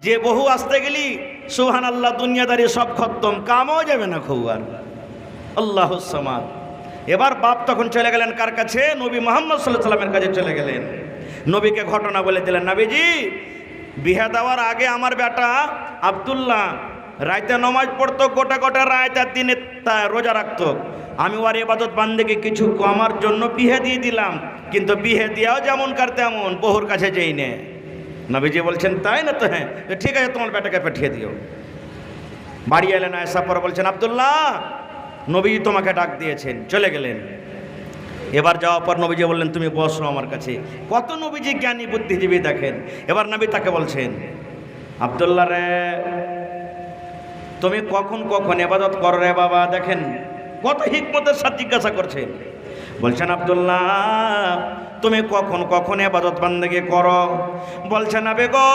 যে বহু আসতে গেলি সুবহানাল্লাহ দুনিয়াদারি সব খতম, কামও যাবে না খুব আর। আল্লাহুস সামাদ। এবার বাপ তখন চলে গেলেন কার কাছে? নবী মুহাম্মদ সাল্লাল্লাহু আলাইহি ওয়াসাল্লামের কাছে চলে গেলেন। নবীকে ঘটনা বলে দিলেন, নবীজি বিয়ে দেওয়ার আগে আমার বেটা আব্দুল্লাহ রাইতে নামাজ পড়তো, গোটা গোটা রাত, আর দিনে রোজা রাখতো। আমি ওর ইবাদত বান্দেকে কিছু কমার জন্য বিয়ে দিয়ে দিলাম, কিন্তু বিয়ে দিয়াও যেমন কার তেমন, বহুর কাছে যেই নে। নবীজি বলছেন তাই না? তো হ্যাঁ, তো ঠিক আছে, তোমার বেটাকে পাঠিয়ে দিও। বাড়ি এলেন, আয়েশা পরে বলছেন আব্দুল্লাহ নবীজি তোমাকে ডাক দিয়েছেন। চলে গেলেন। এবার যাওয়ার পর নবীজি বললেন তুমি বসো আমার কাছে। কত নবীজি জ্ঞানী বুদ্ধিজীবী দেখেন। এবার নবী তাকে বলছেন আব্দুল্লাহ রে, তুমি কখন কখন ইবাদত করো রে বাবা? দেখেন কত হিকমতের সাথে জিজ্ঞাসা করছেন। বলছেন আব্দুল্লাহ তুমি কখন কখন ইবাদত বান্দেগি করো? বলছেন নবী গো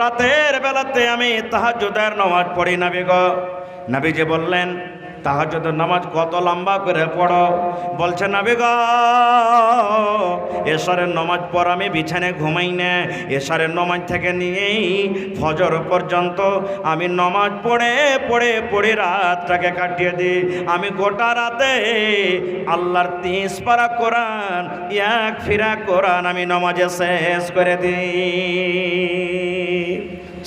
রাতের বেলাতে আমি তাহাজ্জুদের নামাজ পড়ি নবী গো। নবীজি বললেন তাহাজ্জুদের নামাজ কত লম্বা করে পড়ো? বলছে নবী গো এশারের নামাজ পর আমি বিছানায় ঘুমাই না। এশারের নামাজ থেকে নিয়েই ফজর পর্যন্ত আমি নামাজ পড়ে পড়ে পড়ে রাতটাকে কাটিয়ে দিই। আমি গোটা রাতে আল্লাহর 30 পারা কোরআন, 1 ফিরা কোরআন আমি নামাজে শেষ করে দিই।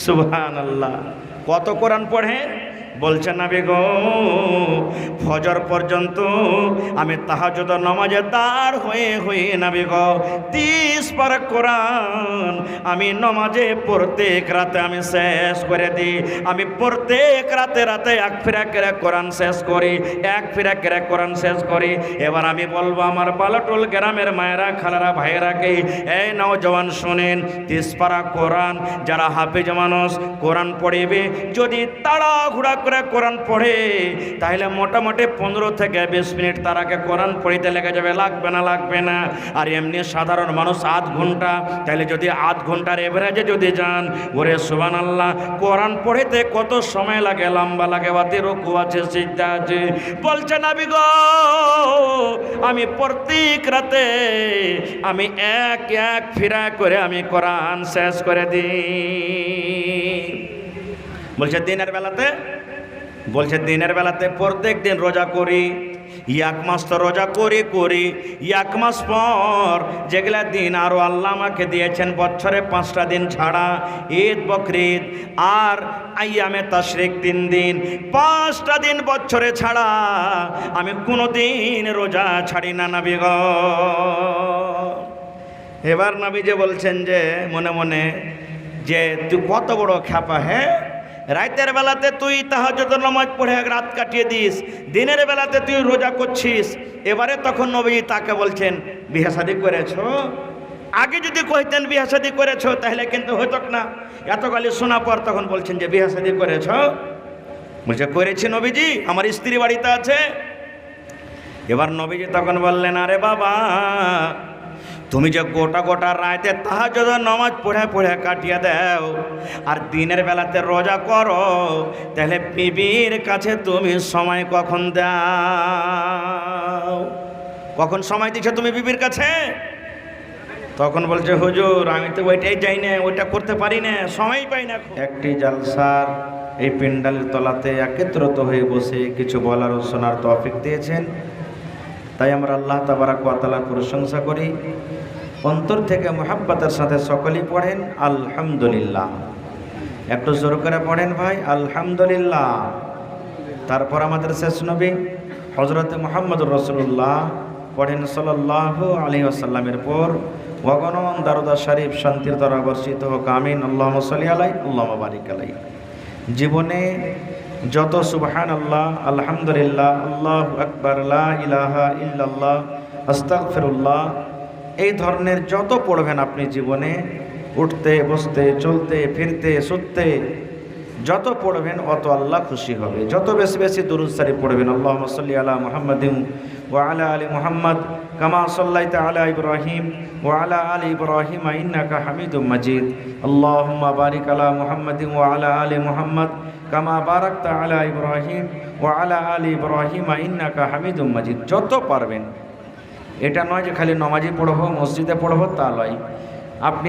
সুবহানাল্লাহ। কত কোরআন পড়ে? বলছেন নবী গো ফজর পর্যন্ত আমি তাহাজ্জুদের নামাজে দাঁড় হয়ে হয়ে নবী গো 30 পারা কোরআন আমি নামাজে প্রত্যেক রাতে আমি শেষ করে দিই। আমি প্রত্যেক রাতে রাতে 1 ফিরা করে কোরআন শেষ করি, 1 ফিরা করে কোরআন শেষ করি। এবার আমি বলবো আমার বালাটোল গ্রামের মায়েরা, খালারা, ভাইয়েরাকে, এই নওজওয়ান শোনেন, 30 পারা কোরআন যারা হাফেজ মানুষ কোরআন পড়িবে, যদি তাড়াহুড়া করে কোরআন পড়ে তাহলে মোটামুটি 15 থেকে 20 মিনিট তারাকে কোরআন পড়িতে লেগে যাবে। লাগবে না? লাগবে না। আর এমনি সাধারণ মানুষ 8 ঘন্টা, তাহলে যদি 8 ঘন্টার এভারেজে যদি যান, ওরে সুবহানাল্লাহ কোরআন পড়িতে কত সময় লাগে, লম্বা লাগে। বাতি রুকু আছে, সিজদা আছে। বলছে নবী গো আমি প্রত্যেক রাতে আমি 1 ফিরা করে আমি কোরআন শেষ করে দিই। বলছে দিনের বেলাতে? বলছে দিনের বেলাতে প্রত্যেক দিন রোজা করি। 1 মাস তো রোজা করি 1 মাস পর যেগুলা দিন আরও আল্লাহ আমাকে দিয়েছেন বছরে 5টা দিন ছাড়া, ঈদ, বকরিদ আর আইয়ামে তাশরিক 3 দিন, 5টা দিন বছরে ছাড়া আমি কোনো দিন রোজা ছাড়ি না নবী গো। এবার নবী যে বলছেন যে মনে মনে যে তুই কত বড় খ্যাপা, হ্যাঁ রাতের বেলাতে তুই তাহাজ্জুদের নামাজ পড়ে রাত কাটিয়ে দিস, দিনের বেলাতে তুই রোজা করছিস। এবারে তখন নবী তাকে বলছেন বিয়ে শাদী করেছো? আগে যদি কইতেন বিয়ে শাদী করেছো তাহলে কিন্তু হতো না। এত গালি শোনা পর তখন বলছেন যে বিয়ে শাদী করেছো? বলছে করেছি নবীজি, আমার স্ত্রী বাড়িতে আছে। এবার নবীজি তখন বললেন আরে বাবা তুমি যে গোটা গোটা রাতে তাহাজ্জুদের নামাজ পড়ে পড়ে কাটিয়ে দাও আর দিনের বেলাতে রোজা করো, তাহলে বিবির কাছে তুমি সময় কখন দাও? কখন সময় দিচ্ছ তুমি বিবির কাছে? তখন বলছে হুজুর আমি তো ওইটাই যাই না, ওইটা করতে পারি না, সময় পাই না। একটি জালসার এই পেন্ডালের তলাতে একত্রিত হয়ে বসে কিছু বলার ও শোনার তৌফিক দিয়েছেন, তাই আমরা আল্লাহ তাবারাক ওয়া তাআলার প্রশংসা করি। অন্তর থেকে মুহাব্বতের সাথে সকলেই পড়েন আলহামদুলিল্লাহ। একটু জোর করে পড়েন ভাই আলহামদুলিল্লাহ। তারপর আমাদের শেষ নবী হযরত মুহাম্মদুর রাসূলুল্লাহ পড়েন সাল্লাল্লাহু আলাইহি ওয়াসাল্লামের পর ওয়াগনম দারুদ শরীফ শান্তির দ্বারা বর্ষিত হোক, আমিন। আল্লাহুম্মা সাল্লি আলাইহি আল্লাহুম্মা বারিক আলাইহি। জীবনে যত সুবহানাল্লাহ, আলহামদুলিল্লাহ, আল্লাহু আকবার, লা ইলাহা ইল্লাল্লাহ, আস্তাগফিরুল্লাহ এই ধরনের যত পড়বেন আপনি জীবনে, উঠতে বসতে চলতে ফিরতে শুতে যত পড়বেন অত আল্লাহ খুশি হবে। যত বেশি বেশি দুরূদ শরীফ পড়বেন। আল্লাহুম্মা সাল্লি আলা মুহাম্মাদিন ওয়া আলা আলি মুহাম্মাদ কামা সাল্লাইতা আলা ইব্রাহিম ওয়া আলা আলি ইব্রাহিম ইন্নাকা হামিদুম মাজিদ। আল্লাহুম্মা বারিক আলা মুহাম্মাদিন ওয়া আলা আলি মুহাম্মাদ কামা বারাকতা আলা ইব্রাহিম ওয়া আলা আলি ইব্রাহিম ইন্নাকা হামিদুম মাজিদ। যত পারবেন, এটা নয় যে খালি নামাজি পড়ব মসজিদে পড়ব তা নয়, আপনি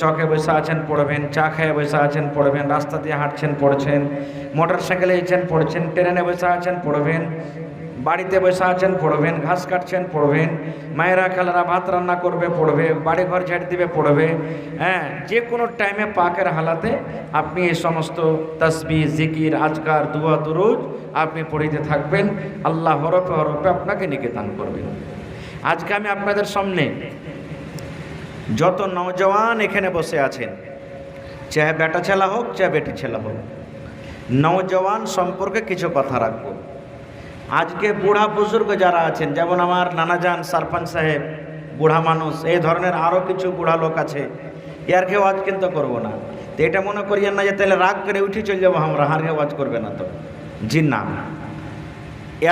চকে বসে আছেন পড়বেন, চা খেয়ে বসে আছেন পড়বেন, রাস্তা দিয়ে হাঁটছেন পড়ছেন, মোটর সাইকেলে এসেছেন পড়ছেন, ট্রেনে বসে আছেন পড়বেন, বাড়িতে বসে আছেন পড়বেন, ঘাস কাটছেন পড়বেন, মায়েরা খালারা ভাত রান্না করবে পড়বে, বাড়ি ঘর ঝাড় দিবে পড়বে। হ্যাঁ, যে কোনো টাইমে পাকের হালাতে আপনি এই সমস্ত তাসবিহ, জিকির, আজকার, দুয়া, দুরুদ আপনি পড়িতে থাকবেন। আল্লাহ হরফে হরফে আপনাকে নিকেতান করবেন। আজকে আমি আপনাদের সামনে যত নওজওয়ান এখানে বসে আছেন, চাহে বেটা ছেলা হোক চাহে বেটি ছেলা হোক, নওজওয়ান সম্পর্কে কিছু কথা রাখবো। আজকে বুড়া বুজুর্গ যারা আছেন, যেমন আমার নানাজান সারপঞ্চ সাহেব বুড়া মানুষ, এই ধরনের আরও কিছু বুড়া লোক আছে, ইয়ার কেউ আজ কিন্তু করবো না। তো এটা মনে করিয়েন না যে তাহলে রাগ করে উঠে চলে যাবো আমরা, হার কেউ আজ করবে না তো, জি না,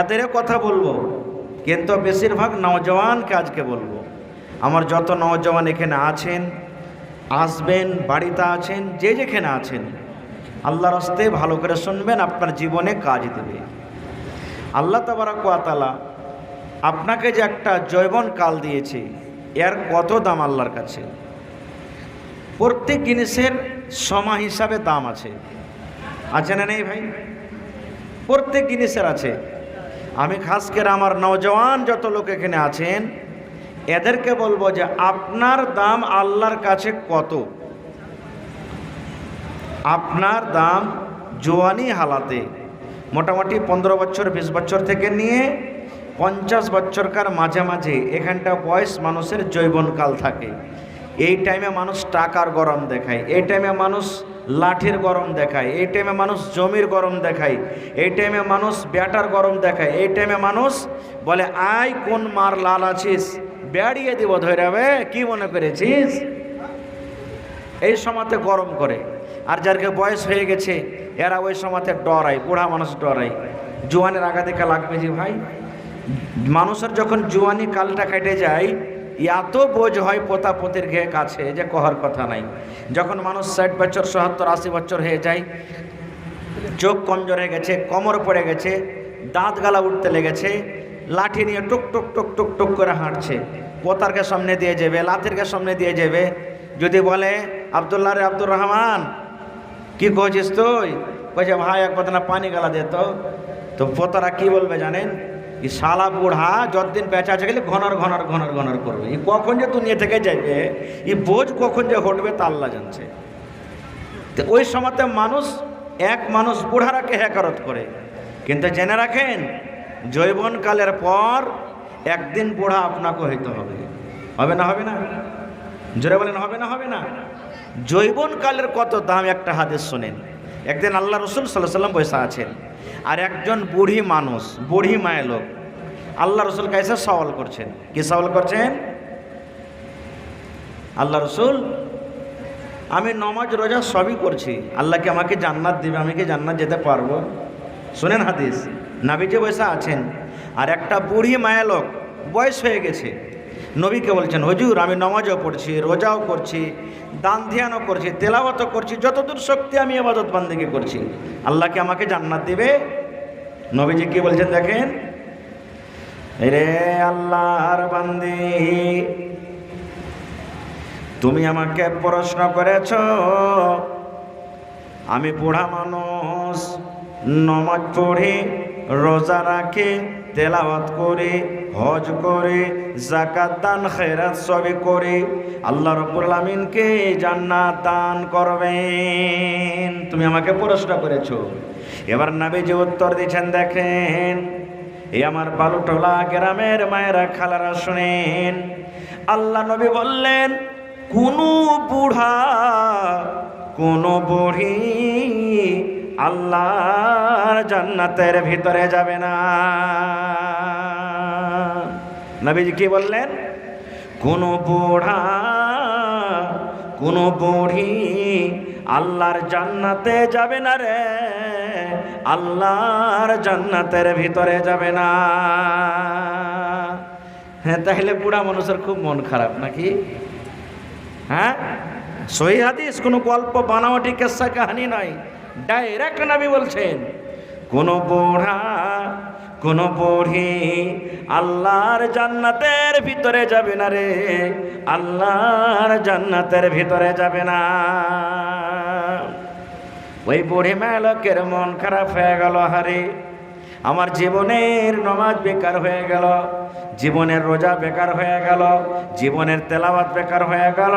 এদেরও কথা বলবো, কিন্তু বেশিরভাগ নওজওয়ানকে আজকে বলবো। আমার যত নওজওয়ান এখানে আছেন, আসবেন, বাড়িতে আছেন, যে যেখানে আছেন, আল্লাহর রাস্তে ভালো করে শুনবেন, আপনার জীবনে কাজ দেবে। আল্লাহ তাবারক ওয়া তাআলা আপনাকে যে একটা যৌবন কাল দিয়েছে, এর কত দাম আল্লাহর কাছে। প্রত্যেক জিনিসের সময় হিসাবে দাম আছে, আছে না নেই ভাই? প্রত্যেক জিনিসের আছে। আমি খাস করে আমার নওজওয়ান যত লোক এখানে আছেন, এদেরকে বলবো যে আপনার দাম আল্লাহর কাছে কত। আপনার দাম জোয়ানি হালাতে মোটামুটি 15 বছর 20 বছর থেকে নিয়ে 50 বছরকার মাঝামাঝি এখানটা বয়স মানুষের যৌবনকাল থাকে। এই টাইমে মানুষ টাকার গরম দেখায়, এই টাইমে মানুষ লাঠির গরম দেখায়, এই টাইমে মানুষ জমির গরম দেখায়, এই টাইমে মানুষ ব্যাটার গরম দেখায়, এই টাইমে মানুষ বলে আয় কোন মার লাল আছিস, বেড়িয়ে দিব ধরে, কি মনে করেছিস, এই সময়তে গরম করে। আর যারকে বয়স হয়ে গেছে এরা ওই সময়তে ডরায়, বুড়া মানুষ ডরায়, জোয়ানের আগা দেখা লাগবে যে ভাই। মানুষের যখন জোয়ানি কালটা কেটে যায়, এত বোঝ হয় পোতা পোতির ঘে কাছে যে কহার কথা নাই। যখন মানুষ 60 বছর 70 80 বছর হয়ে যায়, চোখ কমজোর হয়ে গেছে, কোমর পড়ে গেছে, দাঁত গালা উঠতে লেগেছে, লাঠি নিয়ে টুক টুক টুক টুক টুক করে হাঁটছে, পোতারকে সামনে দিয়ে যাবে, লাঠিরকে সামনে দিয়ে যাবে। যদি বলে আব্দুল্লাহ রে আব্দুর রহমান কি কইছিস তুই, কইছে ভাই এক বদনা পানি গালা দে তো পোতারা কি বলবে জানেন, ই শালা বুড়া যতদিন বেঁচে আছে গেলে ঘনর ঘনর ঘনর ঘনর করবে, ই কখন যে দুনিয়া থেকে যাবে, ই বোঝ কখন যে হটবে তা আল্লাহ জানছে। তো ওই সময়তে মানুষ বুড়ারাকে হেকারত করে। কিন্তু জেনে রাখেন, যৌবনকালের পর একদিন বুড়া আপনাকে হইতে হবে। হবে না? হবে না? জোরে বলেন, হবে না? হবে না? যৌবনকালের কত দাম একটা হাদিস শোনেন। একদিন আল্লাহ রসুল সাল্লাল্লাহু আলাইহি ওয়াসাল্লাম বসে আছেন, আর একজন বুড়ি মানুষ, বুড়ি মায়ের লোক আল্লাহ রসুল কাছে সওয়াল করছেন। কি সওয়াল করছেন? আল্লাহ রসুল, আমি নমাজ রোজা সবই করছি, আল্লাহ কি আমাকে জান্নাত দিবে, আমি কি জান্নাত যেতে পারবো? শুনেন হাদিস, নবীজি বসে আছেন, আর একটা বুড়ি মায়ের লোক বয়স হয়ে গেছে, নবীকে বলছেন, হুজুর আমি নমাজও পড়ছি, রোজাও করছি, দান ধ্যানও করছি, তেলাওয়াতও করছি, যতদূর শক্তি আমি ইবাদত বান্দেগি করছি, আল্লাহ কি আমাকে জান্নাত দিবে? নবীজি কি বলছেন দেখেন, রে আল্লাহর বান্দি, তুমি আমাকে প্রশ্ন করেছ, আমি বুড়া মানুষ, নমাজ পড়ি, রোজা রাখি, তেলাওয়াত করি, হজ করি, যাকাত দান খেরাত সবই করি, আল্লাহ রাব্বুল আলামিনকে জান্নাত দান করবেন, তুমি আমাকে প্রশ্ন করেছো। এবার নবীজি উত্তর দিচ্ছেন, দেখেন এই আমার বালুটোলা গ্রামের মায়েরা খালারা শুনেন, আল্লাহ নবী বললেন, কোনো বুড়া কোনো বুড়ি আল্লাহর জান্নাতের ভিতরে যাবে না। নবীজি কি বললেন? কোনো বুড়া কোনো বুড়ি আল্লাহর জান্নাতে যাবে না রে, আল্লাহর জান্নাতের ভিতরে যাবে না। হ্যাঁ, তাহলে বুড়া মানুষের খুব মন খারাপ নাকি? হ্যাঁ, সহি হাদিস, কোনো গল্প বানাওয়াটি কেসা কাহানি নয়, ডাইরেক্ট নবী বলছেন, কোনো বুড়া কোনো বুড়ি আল্লাহর জান্নাতের ভিতরে যাবে না রে, আল্লাহর জান্নাতের ভিতরে যাবে না। ওই বুড়ি মেয়েলোকের মন খারাপ হয়ে গেল, হারে আমার জীবনের নামাজ বেকার হয়ে গেল, জীবনের রোজা বেকার হয়ে গেল, জীবনের তেলাওয়াত বেকার হয়ে গেল,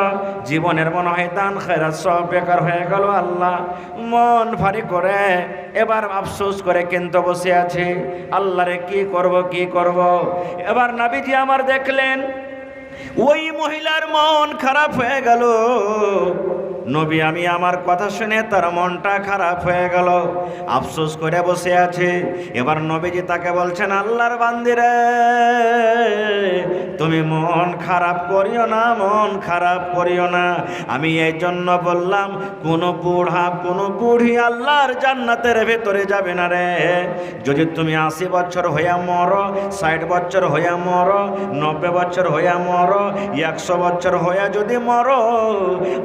জীবনের মনে হয় দান খয়রাত সব বেকার হয়ে গেল। আল্লাহ মন ভারী করে এবার আফসোস করে কিন্তু বসে আছে, আল্লাহ রে কি করব কি করব। এবার নবীজি আমার দেখলেন ওই মহিলার মন খারাপ হয়ে গেল। নবী আমি আমার কথা শুনে তার মনটা খারাপ হয়ে গেল, আফসোস করে বসে আছে। এবার নবীজি তাকে বলছেন, আল্লাহর বান্দিরে তুমি মন খারাপ করিও না, মন খারাপ করিও না। আমি এই জন্য বললাম কোনো বুড়া কোনো বুড়ি আল্লাহর জান্নাতের ভেতরে যাবে না রে। যদি তুমি 80 বছর হইয়া মরো, 60 বছর হইয়া মরো, 90 বছর হইয়া মরো, 100 বছর হইয়া যদি মরো,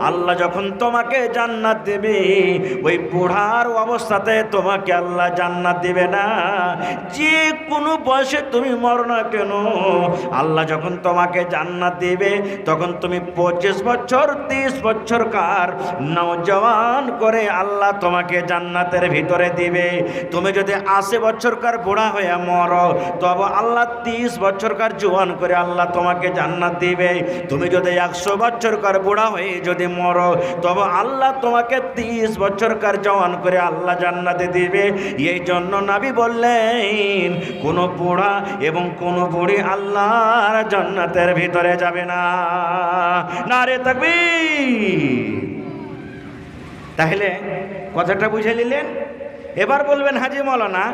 আল্লাহ যখন তোমাকে জান্নাত দেবে ওই বুড়ার অবস্থাতে তোমাকে আল্লাহ জান্নাত দিবে না। যে কোনো বয়সে তুমি মরো না কেন, আল্লাহ যখন তোমাকে জান্নাত দিবে তখন তুমি 25 বছর 30 বছরকার নওজওয়ান করে আল্লাহ তোমাকে জান্নাতের ভিতরে দিবে। তুমি যদি 80 বছরকার বুড়া হয়ে মরো তবে আল্লাহ 30 বছরকার জওয়ান করে আল্লাহ তোমাকে জান্নাত দিবে। তুমি যদি 100 বছরকার বুড়া হয়ে যদি মরো তবে আল্লাহ তোমাকে 30 বছরকার জওয়ান করে আল্লাহ জান্নাতে দিবে। এই জন্য নবী বললেন কোন বুড়া এবং কোন বুড়ি আল্লাহর জান্নাতের ভিতরে যাবে না। নারে তাকবীর। তাহলে কথাটা বুঝে নিলেন। এবার বলবেন হাজী মাওলানা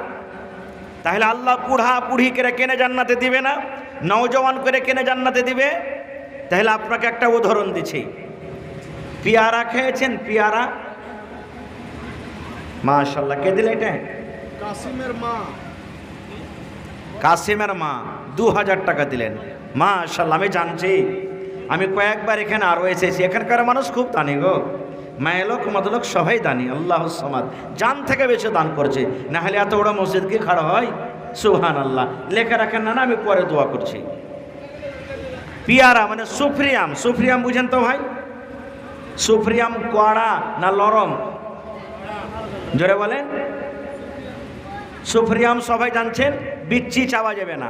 তাহলে আল্লাহ বুড়া বুড়ি করে কেনে জান্নাতে দিবে না, নওজওয়ান করে কেনে জান্নাতে দিবে? তাহলে আপনাকে একটা উদাহরণ দিচ্ছি। পেয়ারা খেয়েছেন? পেয়ারা মাশাআল্লাহ, কে দিলে এটা? কাসিমের মা। কাসিমের মা 2000 টাকা দিলেন। মাশাআল্লাহ, আমি জানছি, আমি কয়েকবার এখানে আরও এসেছি। এখানকার মানুষ খুব দানি গো, মায়েলোক মতলোক সবাই দানি। আল্লাহ সামাদ জান থেকে বেশি দান করছে, না হলে এত বড় মসজিদ কি খাড়া হয়? সুবহানাল্লাহ। লেখা রাখেন না, আমি পরে দোয়া করছি। পেয়ারা মানে সুফরিয়াম। সুফরিয়াম বুঝেন তো ভাই? সুফরিয়াম কড়া না লরম? জোরে বলেন। সুফরিয়াম সবাই জানছেন, বিচ্ছি চাওয়া যাবে না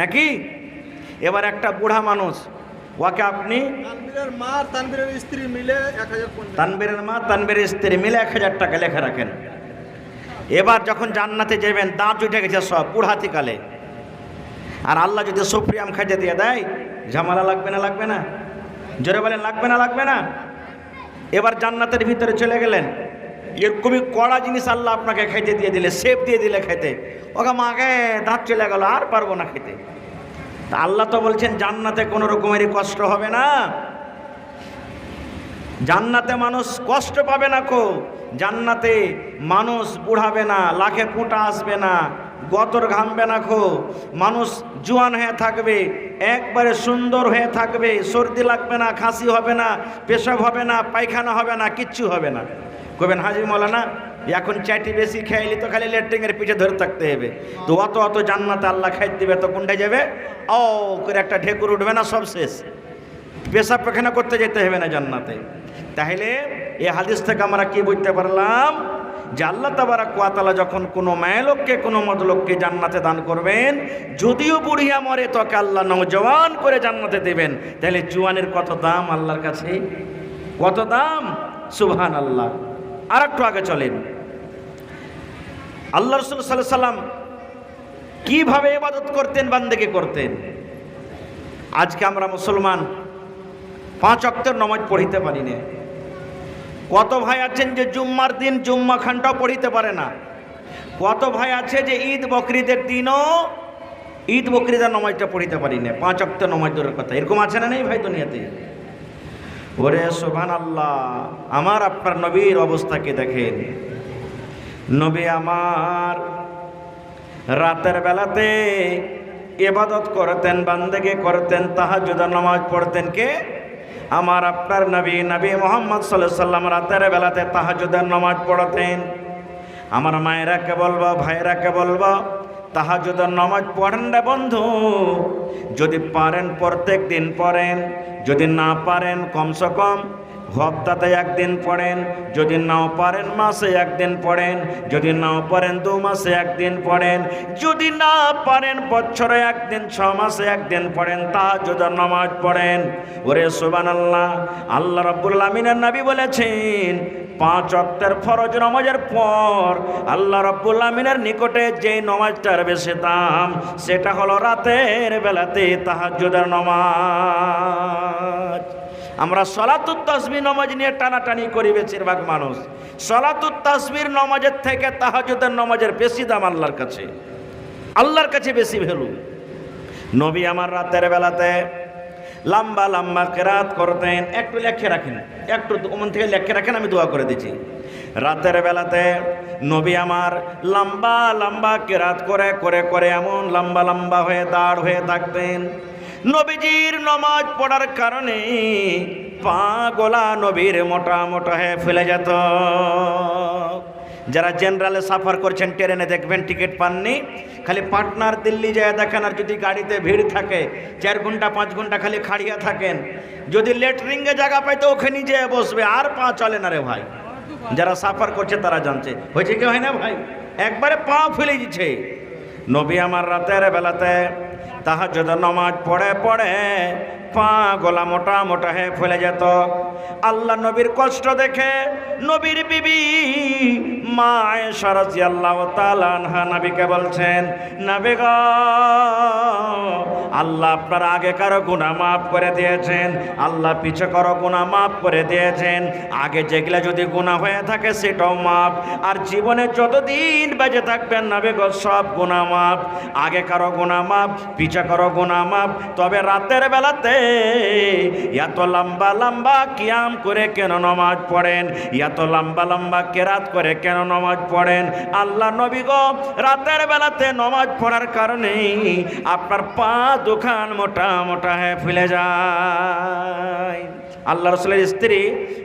নাকি? এবার একটা বুড়া মানুষ, ওকে আপনি তানবীরের মা তানবীরের স্ত্রী মিলে 1050, তানবীরের মা তানবীরের স্ত্রী মিলে 1000 টাকা লেখা রাখেন। এবার যখন জান্নাতে যাবেন দাঁত উঠে গেছে সব বুড়াতিকালে, আর আল্লাহ যদি সুফরিয়াম খাইতে দিয়ে দেয়, ঝামেলা লাগবে না? লাগবে না? জোরে বলেন, লাগবে না? লাগবে না? এবার জান্নাতের ভিতরে চলে গেলেন, এরকমই কড়া জিনিস আল্লাহ আপনাকে খাইতে দিয়ে দিলে, সেপ দিয়ে দিলে খাইতে, ওকে মাকে দাঁত চলে গেল, আর পারবো না খেতে। তা আল্লাহ তো বলছেন জান্নাতে কোনো রকমেরই কষ্ট হবে না। জান্নাতে মানুষ কষ্ট পাবে না কো, জান্নাতে মানুষ বুড়াবে না, লাখে ফুটা আসবে না, গতর ঘামবে না খো, মানুষ জোয়ান হয়ে থাকবে, একবারে সুন্দর হয়ে থাকবে, সর্দি লাগবে না, খাসি হবে না, পেশাব হবে না, পায়খানা হবে না, কিচ্ছু হবে না। কবেন হাজী মাওলানা এখন চাইটি বেশি খেয়ালি তো খালি লেট্রিনের পিঠে ধরে থাকতে হবে, তো অত অত জান্নাতে আল্লাহ খাই দিবে, তো কোনটায় যাবে? ও করে একটা ঢেকুর উঠবে না, সব শেষ, পেশাব পায়খানা করতে যেতে হবে না জান্নাতে। তাহলে এই হাদিস থেকে আমরা কি বুঝতে পারলাম? যে আল্লাহ তাবারাক ওয়া তাআলা যখন কোনো মায়েলোককে কোনো মদলোককে জান্নাতে দান করবেন, যদিও বুড়িয়া মরে তোকে আল্লাহ নওজওয়ান করে জান্নাতে দেবেন। তাহলে জওয়ানের কত দাম আল্লাহর কাছে, কত দাম! সুবহানাল্লাহ। আর একটু আগে চলেন, আল্লাহ রাসূল সাল্লাল্লাহু আলাইহি সাল্লাম কিভাবে ইবাদত করতেন, বান্দেগি করতেন। আজকে আমরা মুসলমান 5 ওয়াক্তের নামাজ পড়িতে পারি না। কত ভাই আছেন যে জুম্মার দিন জুম্মা খানটাও পড়িতে পারে না। কত ভাই আছে যে ঈদ বকরিদের দিনও ঈদ বকরিদের নামাজটা পড়িতে পারি না। 5 ওয়াক্তের নামাজ দূরের কথা, এরকম আছে না নেই ভাই দুনিয়াতে? ওরে সুবহানাল্লাহ। আমার আপনার নবীর অবস্থাকে দেখেন। নবী আমার রাতের বেলাতে ইবাদত করতেন, বান্দেগি করতেন, তাহাজ্জুদের নামাজ পড়তেন। কে? আমার আপনার নবী, নবী মুহাম্মদ সাল্লাল্লাহু আলাইহি সাল্লাম রাতের বেলাতে তাহাজ্জুদের নামাজ পড়তেন। আমার মায়েরাকে বলবো, ভাইরাকে বলবো, তাহাজ্জুদের নামাজ পড়েন রে বন্ধু, যদি পারেন প্রত্যেক দিন পড়েন, যদি না পারেন কমসে কম হপ্তাতে একদিন পড়েন, যদি নাও পারেন মাসে একদিন পড়েন, যদি নাও পারেন 2 মাসে একদিন পড়েন, যদি না পারেন বছরে একদিন 6 মাসে একদিন পড়েন, তাহাজ্জুদের নামাজ পড়েন। ওরে সুবহানাল্লাহ, আল্লাহ রাব্বুল আলামিনের নবী বলেছেন 5 ওয়াক্তের ফরজ নামাজের পর আল্লাহ রাব্বুল আলামিনের নিকটে যে নামাজটার বেশি দাম সেটা হলো রাতের বেলাতে তাহাজ্জুদের নামাজ। আমরা সলাতুত তাসবিহ নামাজ নিয়ে টানাটানি করি বেশিরভাগ মানুষ। সলাতুত তাসবিহ নামাজের থেকে তাহাজ্জুদের নামাজের বেশি দাম আল্লাহর কাছে, আল্লাহর কাছে বেশি ভ্যালু। নবী আমার রাতের বেলাতে লম্বা লম্বা কেরাত করতেন। একটু লেখে রাখেন, একটু ওমন থেকে লেখে রাখেন, আমি দোয়া করে দিচ্ছি। রাতের বেলাতে নবী আমার লম্বা লম্বা কেরাত করে করে করে এমন লম্বা লম্বা হয়ে দাঁড় হয়ে থাকতেন। নবীজির নামাজ পড়ার কারণে পা গোলা নবীর মোটা মোটা হয়ে ফেলে যেত। যারা জেনারেলে সাফার করছেন ট্রেনে দেখবেন টিকিট পাননি, খালি পাটনার দিল্লি যায় দেখেন, আর যদি গাড়িতে ভিড় থাকে 4 ঘন্টা 5 ঘন্টা খালি খাড়িয়া থাকেন, যদি লেটরিংয়ে জায়গা পাইতো ওখানে যেয়ে বসবে, আর পা চলে না রে ভাই। যারা সাফার করছে তারা জানছে, হয়েছে কি হয় না ভাই, একবারে পা ফেলে দিচ্ছে। নবী আমার রাতের বেলাতে তাহাজ্জুদের নামাজ পড়ে পড়ে পা গলা মোটা মোটা হয়ে ফেলে যেত। আল্লাহ নবীর কষ্ট দেখে নবীর বিবি মা আয়েশা রাদিয়াল্লাহু তাআলা আনহা নবীকে বলছেন, নবী গো, আল্লাহ আপনার আগেকার গুনাহ মাফ করে দিয়েছেন, আল্লাহ পিছাকার গুনাহ মাফ করে দিয়েছেন। আগে যেগুলা যদি গুনাহ হয়ে থাকে সেটাও মাফ, আর জীবনে যতদিন বেঁচে থাকবেন নবী গো সব গুনাহ মাফ, আগেকার গুনাহ মাফ, পিছাকার গুনাহ মাফ। তবে রাতের বেলাতে এত লম্বা লম্বা কিয়াম করে কেন নামাজ পড়েন, এত লম্বা লম্বা কেরাত করে কেন নামাজ পড়েন? আল্লাহ নবী গো রাতের বেলাতে নামাজ পড়ার কারণে আপনার পা দুখান মোটা মোটা হয়ে ফুলে যায়। আল্লাহ রাসূলের স্ত্রী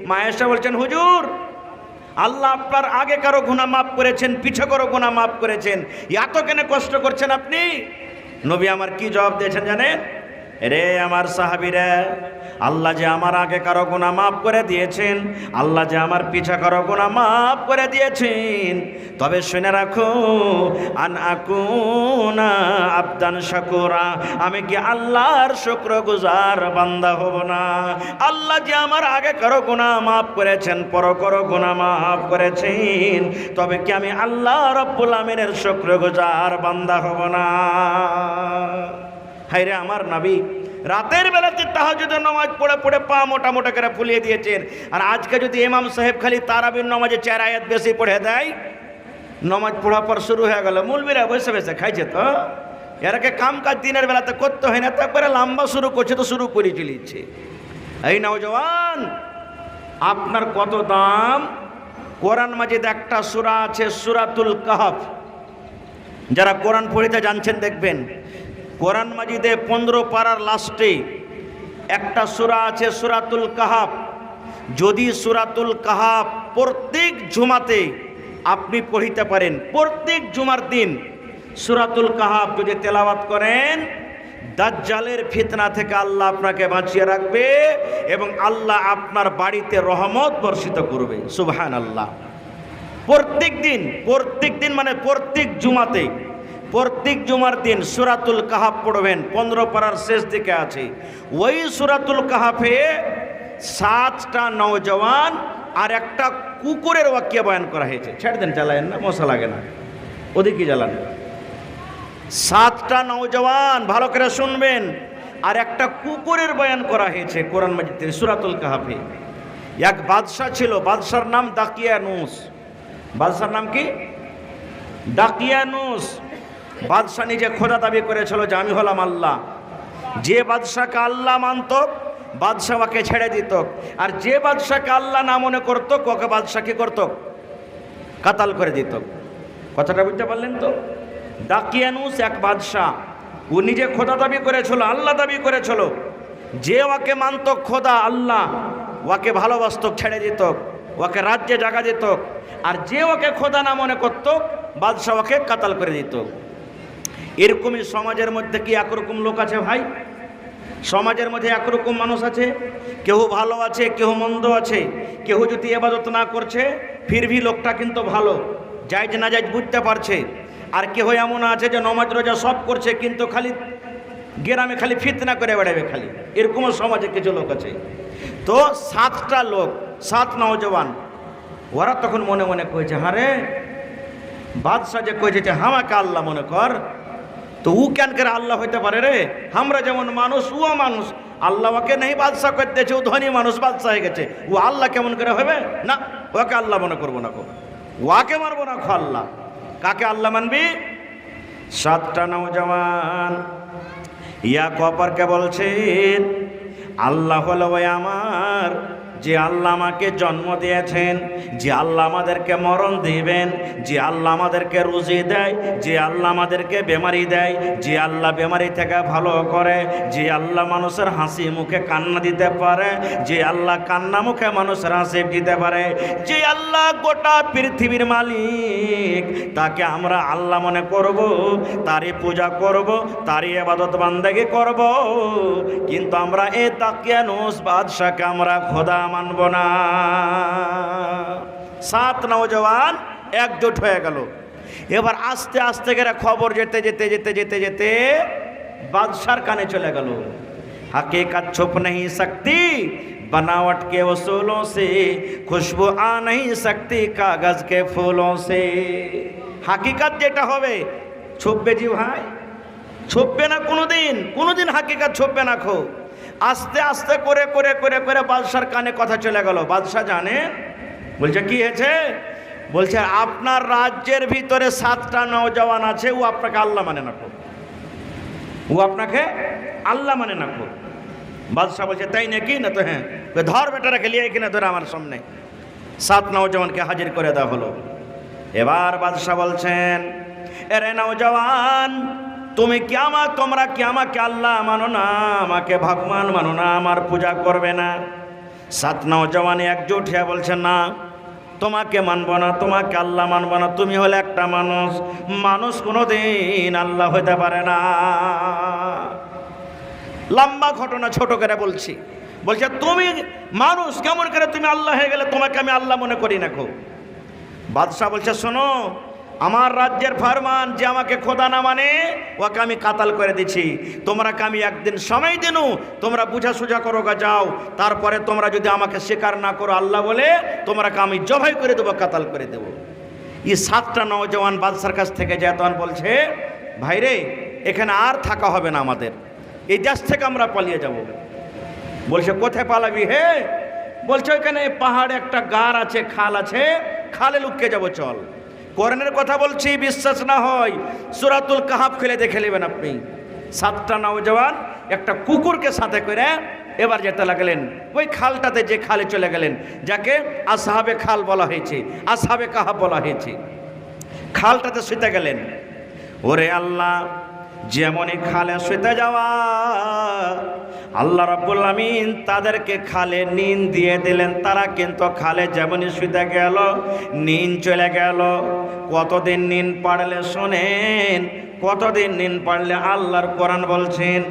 মা আয়েশা বলছেন, হুজুর আল্লাহ আপনার আগে কারো গুনাহ মাফ করেছেন, পিছে কারো গুনাহ মাফ করেছেন, এত কেন কষ্ট করছেন আপনি? নবী আমার কি জবাব দিয়েছেন জানেন? রে আমার সাহাবীরা, আল্লাহ যে আমার আগে কারো গুনাহ মাফ করে দিয়েছেন, আল্লাহ যে আমার পিছা কারো গুনাহ মাফ করে দিয়েছেন, তবে শুনে রাখো আন আকুনা আবদান শাকুরা, আমি কি আল্লাহর শুকরগুজার বান্দা হব না? আল্লাহ যে আমার আগে কারো গুনাহ মাফ করেছেন, পর কারো গুনাহ মাফ করেছেন, তবে কি আমি আল্লাহ রাব্বুল আমিনের শুকরগুজার বান্দা হব না? হায়রে আমার নবী রাতের বেলাতে তাহাজ্জুদের নামাজ পড়ে পড়ে পা মোটা মোটা করে ফুলিয়ে দিয়েছেন। আর আজকে যদি ইমাম সাহেব খালি তারাবির নামাজে 4 আয়াত বেশি পড়ে দেয়, নামাজ পড়া পর শুরু হয়ে গেল, মৌলবীরা বসে বসে খাইছে, তো এরাকে কাম কাজ দিনের বেলাতে করতে হয় না, তো একবারে লম্বা শুরু করছে, তো শুরু করে চলিচ্ছে। এই নওজওয়ান, আপনার কত দাম? কোরআন মাজিদ একটা সূরা আছে সূরাতুল কাহফ, যারা কোরআন পড়িতে জানছেন দেখবেন কোরআন মাজিদে 15 পারার লাস্টে একটা সূরা আছে সূরাতুল কাহফ। যদি সূরাতুল কাহফ প্রত্যেক জুমাতে আপনি পড়িতে পারেন, প্রত্যেক জুমার দিন সূরাতুল কাহফ যদি তেলাওয়াত করেন, দাজ্জালের ফিতনা থেকে আল্লাহ আপনাকে বাঁচিয়ে রাখবে এবং আল্লাহ আপনার বাড়িতে রহমত বর্ষিত করবে। সুবহানাল্লাহ। প্রত্যেক দিন মানে প্রত্যেক জুমাতে, প্রত্যেক জুমার দিন সূরাতুল কাহফ পড়বেন। 15 পারার শেষ দিকে আছে। ওই সূরাতুল কাহফে 7টা নওজওয়ান আর একটা কুকুরের ওয়াকিয়া বয়ান করা হয়েছে। ছেড়ে দেন, জ্বালায়েন না, মশা লাগে না, ওদিকে জ্বালান। 7টা নওজওয়ান ভালো করে শুনবেন, আর একটা কুকুরের বয়ান করা হয়েছে কোরআন মাজিদ থেকে সূরাতুল কাহফে। এক বাদশা ছিল, বাদশার নাম দাকিয়ানুস। বাদশার নাম কি? দাকিয়ানুস। বাদশা নিজে খোদা দাবি করেছিল যে আমি হলাম আল্লাহ। যে বাদশাকে আল্লাহ মানত বাদশা ওকে ছেড়ে দিত, আর যে বাদশাকে আল্লাহ না মনে করত ওকে বাদশা কি করত? কাতাল করে দিত। কথাটা বুঝতে পারলেন তো? দাকিয়ানুস এক বাদশা, ও নিজে খোদা দাবি করেছিল, আল্লাহ দাবি করেছিল। যে ওকে মানত খোদা আল্লাহ, ওকে ভালোবাসত, ছেড়ে দিত, ওকে রাজ্যে জায়গা দিত। আর যে ওকে খোদা না মনে করত বাদশা ওকে কাতাল করে দিত। এরকমই সমাজের মধ্যে কি একরকম লোক আছে ভাই? সমাজের মধ্যে একরকম মানুষ আছে, কেউ ভালো আছে, কেউ মন্দ আছে। কেউ যদি ইবাদত না করছে ফিরভি লোকটা কিন্তু ভালো, জায়েজ না জায়েজ বুঝতে পারছে। আর কেউ এমন আছে যে নমাজ রোজা সব করছে কিন্তু খালি গ্রামে খালি ফিতনা করে বেড়াবে খালি, এরকমও সমাজে কিছু লোক আছে। তো 7টা লোক, 7 নওজওয়ান, ওরা তখন মনে মনে কয়েছে, হারে বাদশাহ যে কয়েছে যে হামাকে আল্লাহ মনে কর, তো ও কেন করে আল্লাহ হইতে পারে রে? আমরা যেমন মানুষ ও মানুষ, আল্লাহ ওকে নেই বাদশাহ করতেছে, ও ধনী মানুষ বাদশাহ হয়ে গেছে, ও আল্লাহ কেমন করে হবে? না, ওকে আল্লাহ মনে করবো না, ওকে মারবো না, আল্লাহ। কাকে আল্লাহ মানবি? 7টা নওজওয়ান এক অপরকে বলছেন, আল্লাহ হলো ওই আমার, যে আল্লাহ আমাকে জন্ম দিয়েছেন, যে আল্লাহ আমাদেরকে মরণ দিবেন, যে আল্লাহ আমাদেরকে রুজি দেয়, যে আল্লাহ আমাদেরকে বেমারি দেয়, যে আল্লাহ বেমারি থেকে ভালো করে, যে আল্লাহ মানুষের হাসি মুখে কান্না দিতে পারে, যে আল্লাহ কান্না মুখে মানুষের হাসি দিতে পারে, যে আল্লাহ গোটা পৃথিবীর মালিক, তাকে আমরা আল্লাহ মনে করব, তারই পূজা করব, তারই ইবাদত বান্দেগি করব। কিন্তু আমরা এই দাকিয়ানুস বাদশাকে আমরা খোদা মানব না। 7 নওজওয়ান একজোট হয়ে গেল। এবার আস্তে আস্তে করে খবর যেতে যেতে যেতে যেতে যেতে বাদশার কানে চলে গেল। हकीकत छुप नहीं सकती बनावट के वसूलों से, खुशबू आ नहीं सकती कागज के फूलों से। हकीकत যেটা হবে ছুপবে জি ভাই, ছুপবে না কোনোদিন, কোনোদিন হাকিকত ছুপবে না। খো আস্তে আস্তে করে করে করে করে বাদশার কানে কথা চলে গেল। বাদশাহ জানে, বলছে কি হয়েছে? বলছে আপনার রাজ্যের ভিতরে 7টা নওজওয়ান আছে, ও আপনাকে আল্লাহ মানে না, ও আপনাকে আল্লাহ মানে না। বাদশাহ বলছে তাই নাকি? না তো হ্যাঁ। ধর বেটারাকে লিয়ে কিনা ধরে আমার সামনে 7 নওজওয়ানকে হাজির করে দেওয়া হলো। এবার বাদশাহ বলছেন, এরে নওজওয়ান, তুমি তোমরা কি আমাকে আল্লাহ মানো না, আমাকে ভগবান মানো না, আমার পূজা করবে না? 7 নওজওয়ান একজোট হয়ে বলছেন, না তোমাকে মানবো না, তোমাকে আল্লাহ মানবো না। তুমি হলে একটা মানুষ, মানুষ কোনোদিন আল্লাহ হতে পারে না। লম্বা ঘটনা ছোট করে বলছি। বলছে তুমি মানুষ, কেমন করে তুমি আল্লাহ হয়ে গেলে? তোমাকে আমি আল্লাহ মনে করি না। বাদশাহ বলছে, শোনো, আমার রাজ্যের ফরমান, যে আমাকে খোদা না মানে ওকে আমি কাতাল করে দিচ্ছি। তোমরাকে আমি একদিন সময় দিনু, তোমরা বুঝা সুঝা করো গা, যাও। তারপরে তোমরা যদি আমাকে স্বীকার না করো আল্লাহ বলে, তোমরাকে আমি জবাই করে দেবো, কাতাল করে দেবো। এই 7টা নওজওয়ান বাদশার কাছ থেকে যায়, তখন বলছে, ভাইরে এখানে আর থাকা হবে না, আমাদের এই দেশ থেকে আমরা পালিয়ে যাব। বলছে কোথায় পালাবি হে? বলছে ওইখানে পাহাড়ে একটা গার আছে, খাল আছে, খালে লুকিয়ে যাব, চল। কোরআনের কথা বলছি, বিশ্বাস না হয় সূরাতুল কাহাফ খুলে দেখে নেবেন আপনি। 7টা নওজওয়ান একটা কুকুরকে সাথে করে এবার যেতে লাগলেন ওই খালটাতে, যে খালে চলে গেলেন, যাকে আসহাবে খাল বলা হয়েছে, আসহাবে কাহাফ বলা হয়েছে। খালটাতে শুতে গেলেন। ওরে আল্লাহ, যেমনই খালে শুতে যাওয়া, আল্লাহ রাব্বুল আমিন তাদেরকে খালে নিন দিয়ে দিলেন। তারা কিন্তু খালে যেমনই শুতে গেল, নিন চলে গেল। কতদিন নিন পাড়লে শোনেন, কতদিন নিন পাড়লে? আল্লাহর কোরআন বলছেন,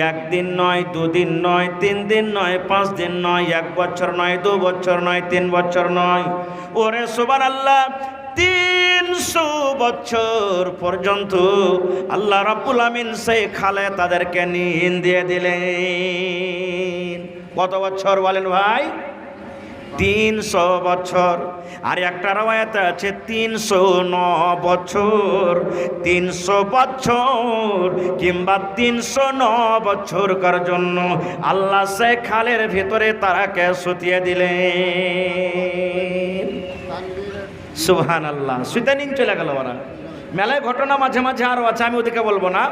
1 দিন নয়, 2 দিন নয়, 3 দিন নয়, 5 দিন নয়, 1 বছর নয়, 2 বছর নয়, 3 বছর নয়। ওরে সুবহানাল্লাহ, 300 বছর পর্যন্ত আল্লাহ রাব্বুল আমিন সেই খালে তাদেরকে নিন দিয়ে দিলেন। কত বছর বলেন ভাই? 300 বছর। আর একটা রওয়ায়াতে আছে 309 বছর। 300 বছর কিংবা 309 বছরকার জন্য আল্লাহ সে খালের ভিতরে তারাকে শুতিয়ে দিলেন। সুবহানাল্লাহ। শুতে নিন চলে গেল ওরা। মেলায় ঘটনা মাঝে মাঝে আরও আছে, আমি ওদিকে বলবো না।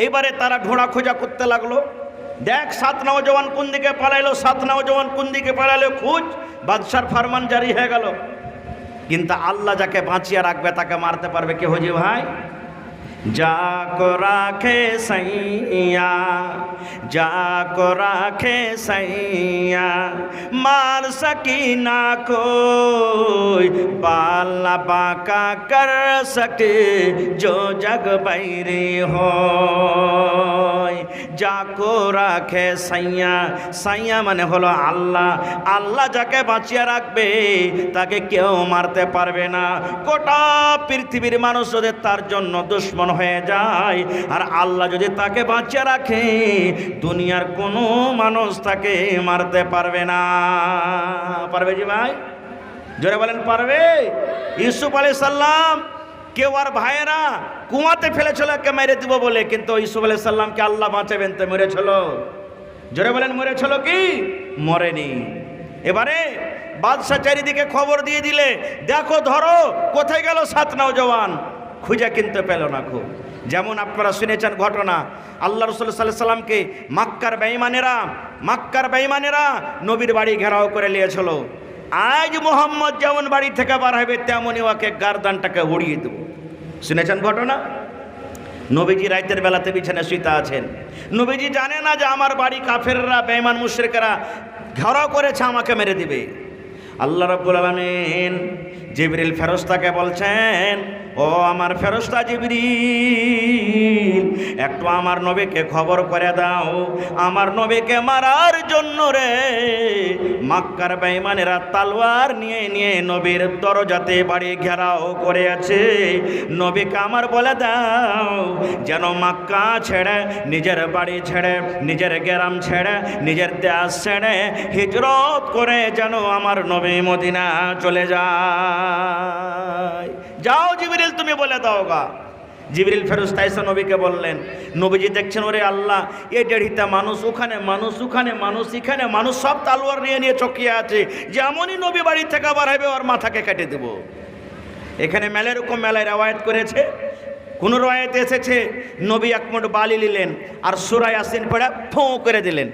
এইবারে তারা ঢোঁড়া খোঁজা করতে লাগলো। দেখ 7 নওজওয়ান কোন দিকে পালাইলো, 7 নওজওয়ান কোন দিকে পালাইলো, খুঁজ। বাদশার ফরমান জারি হয়ে গেল। কিন্তু আল্লাহ যাকে বাঁচিয়ে রাখবে তাকে মারতে পারবে কে হজি ভাই? जाको राखे सैया, जाको राखे सैया, मार सकी ना कोई बाला बाका कर सके जो जग बैरी हो। जाको राखे सैया, सैया माने हलो আল্লাহ। আল্লাহ যাকে বাঁচিয়ে রাখবে তাকে কেউ মারতে পারবে না। গোটা পৃথিবীর মানুষ যদি তার জন্য দুশ্মন হয়ে যায়, আর আল্লাহ যদি তাকে বাঁচিয়ে রাখে, দুনিয়ার কোনো মানুষ তাকে মারতে পারবে না। পারবে জি ভাই? জোরে বলেন পারবে? ইউসুফ আলাইহিস সালাম কেউ আর ভাইয়েরা কুয়াতে ফেলেছিল কে মেরে দিব বলে, কিন্তু ইউসুফ আলাইহিস সালামকে আল্লাহ বাঁচাবেন তো মরেছিল। জোরে বলেন মরেছিল কি? মরেনি। এবারে বাদশা চারিদিকে খবর দিয়ে দিলে, দেখো ধরো কোথায় গেল 7 নওজওয়ান, খুঁজে কিনতে পেল না। খুব যেমন আপনারা শুনেছেন ঘটনা, আল্লাহ রাসূল সাল্লাল্লাহু আলাইহি সাল্লামকে মক্কার বেঈমানেরা নবীর বাড়ি ঘেরাও করে নিয়েছিল। আজ মোহাম্মদ যেমন বাড়ি থেকে বার হবে তেমনই ওকে গারদানটাকে উড়িয়ে দেব। শুনেছেন ঘটনা? নবীজি রাতের বেলাতে বিছানায় শুইতে আছেন। নবীজি জানে না যে আমার বাড়ি কাফেররা, বেঈমান মুশরিকরা ঘেরাও করেছে, আমাকে মেরে দিবে। আল্লাহ রাব্বুল আলামিন জিবরিল ফেরেশতাকে বলছেন, ও আমার ফেরেশতা জিবরিল, একটু আমার নবীকে খবর করে দাও, আমার নবীকে মারার জন্য রে মক্কার বেঈমানেরা তলোয়ার নিয়ে নিয়ে নবীর দরজাতে বাড়ি ঘেরাও করে আছে। নবীকে আমার বলে দাও যেন মক্কা ছেড়ে, নিজের বাড়ি ছেড়ে, নিজের গ্রাম ছেড়ে, নিজের দেশ ছেড়ে হিজরত করে যেন আমার নবী মদিনা চলে যায়। যাও জিবরিল তুমি বলে দাও গা। জিবরিল ফেরেশতা এসে নবীকে বললেন। নবীজি দেখছেন, ওরে আল্লাহ, এই দেড়িটা মানুষ, ওখানে মানুষ, ওখানে মানুষ, এখানে মানুষ, সব তলোয়ার নিয়ে নিয়ে চকিয়ে আছে। যেমনই নবী বাড়ি থেকে বার হবে ওর মাথাকে কেটে দেব। এখানে মেলায় রওয়ায়াত করেছে, কোন রওয়ায়াতে এসেছে নবী এক মুঠ বালি নিলেন আর সূরা ইয়াসিন পড়ে ফোঁ করে দিলেন,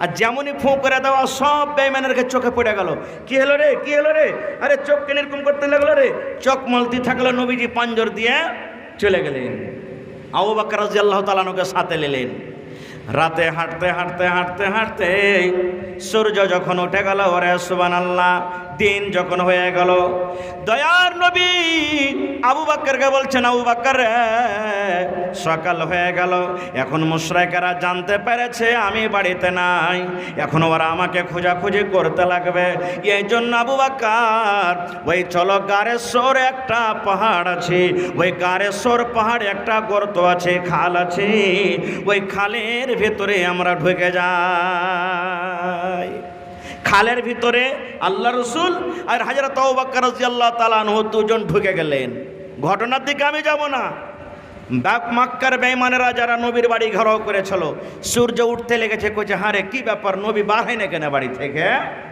আর যেমনই ফোঁ করে দেওয়া সব বেঈমানের চোখে পড়ে গেল। কি হলো রে, কি হলো রে? আরে চোখ কেন এরকম করতে লাগলো রে? চোখ মলতি থাকলো। নবীজি পাঞ্জর দিয়ে চলে গেলেন। আবু বকর রাদিয়াল্লাহু তাআলা আনহুকে সাথে নিলেন। রাতে হাঁটতে হাঁটতে হাঁটতে হাঁটতে সূর্য যখন উঠে গেল, ওরে সুবহানাল্লাহ, দিন যখন হয়ে গেল, দয়ার নবী আবু বকরকে বলছেন, আবু বকর সকাল হয়ে গেল, এখন মুশরিকরা জানতে পেরেছে আমি বাড়িতে নাই, এখন ওরা আমাকে খোঁজাখুঁজি করতে লাগবে। এই জন্য আবু বকর, ওই চলো গারেশ্বর একটা পাহাড় আছে, ওই গারেশ্বর পাহাড়ে একটা গর্ত আছে, খাল আছে, ওই খালের ভেতরে আমরা ঢুকে যাই। খালের ভিতরে আল্লাহ রসুল আর হযরত আবু বকর রাদিয়াল্লাহু তাআলা আনহু দুজন ঢুকে গেলেন। ঘটনার দিকে আমি যাব না। মক্কার বেঈমানেরা যারা নবীর বাড়ি ঘেরাও করেছিল, সূর্য উঠতে লেগেছে, কইছে হারে কি ব্যাপার, নবী বার হয় না কেন বাড়ি থেকে?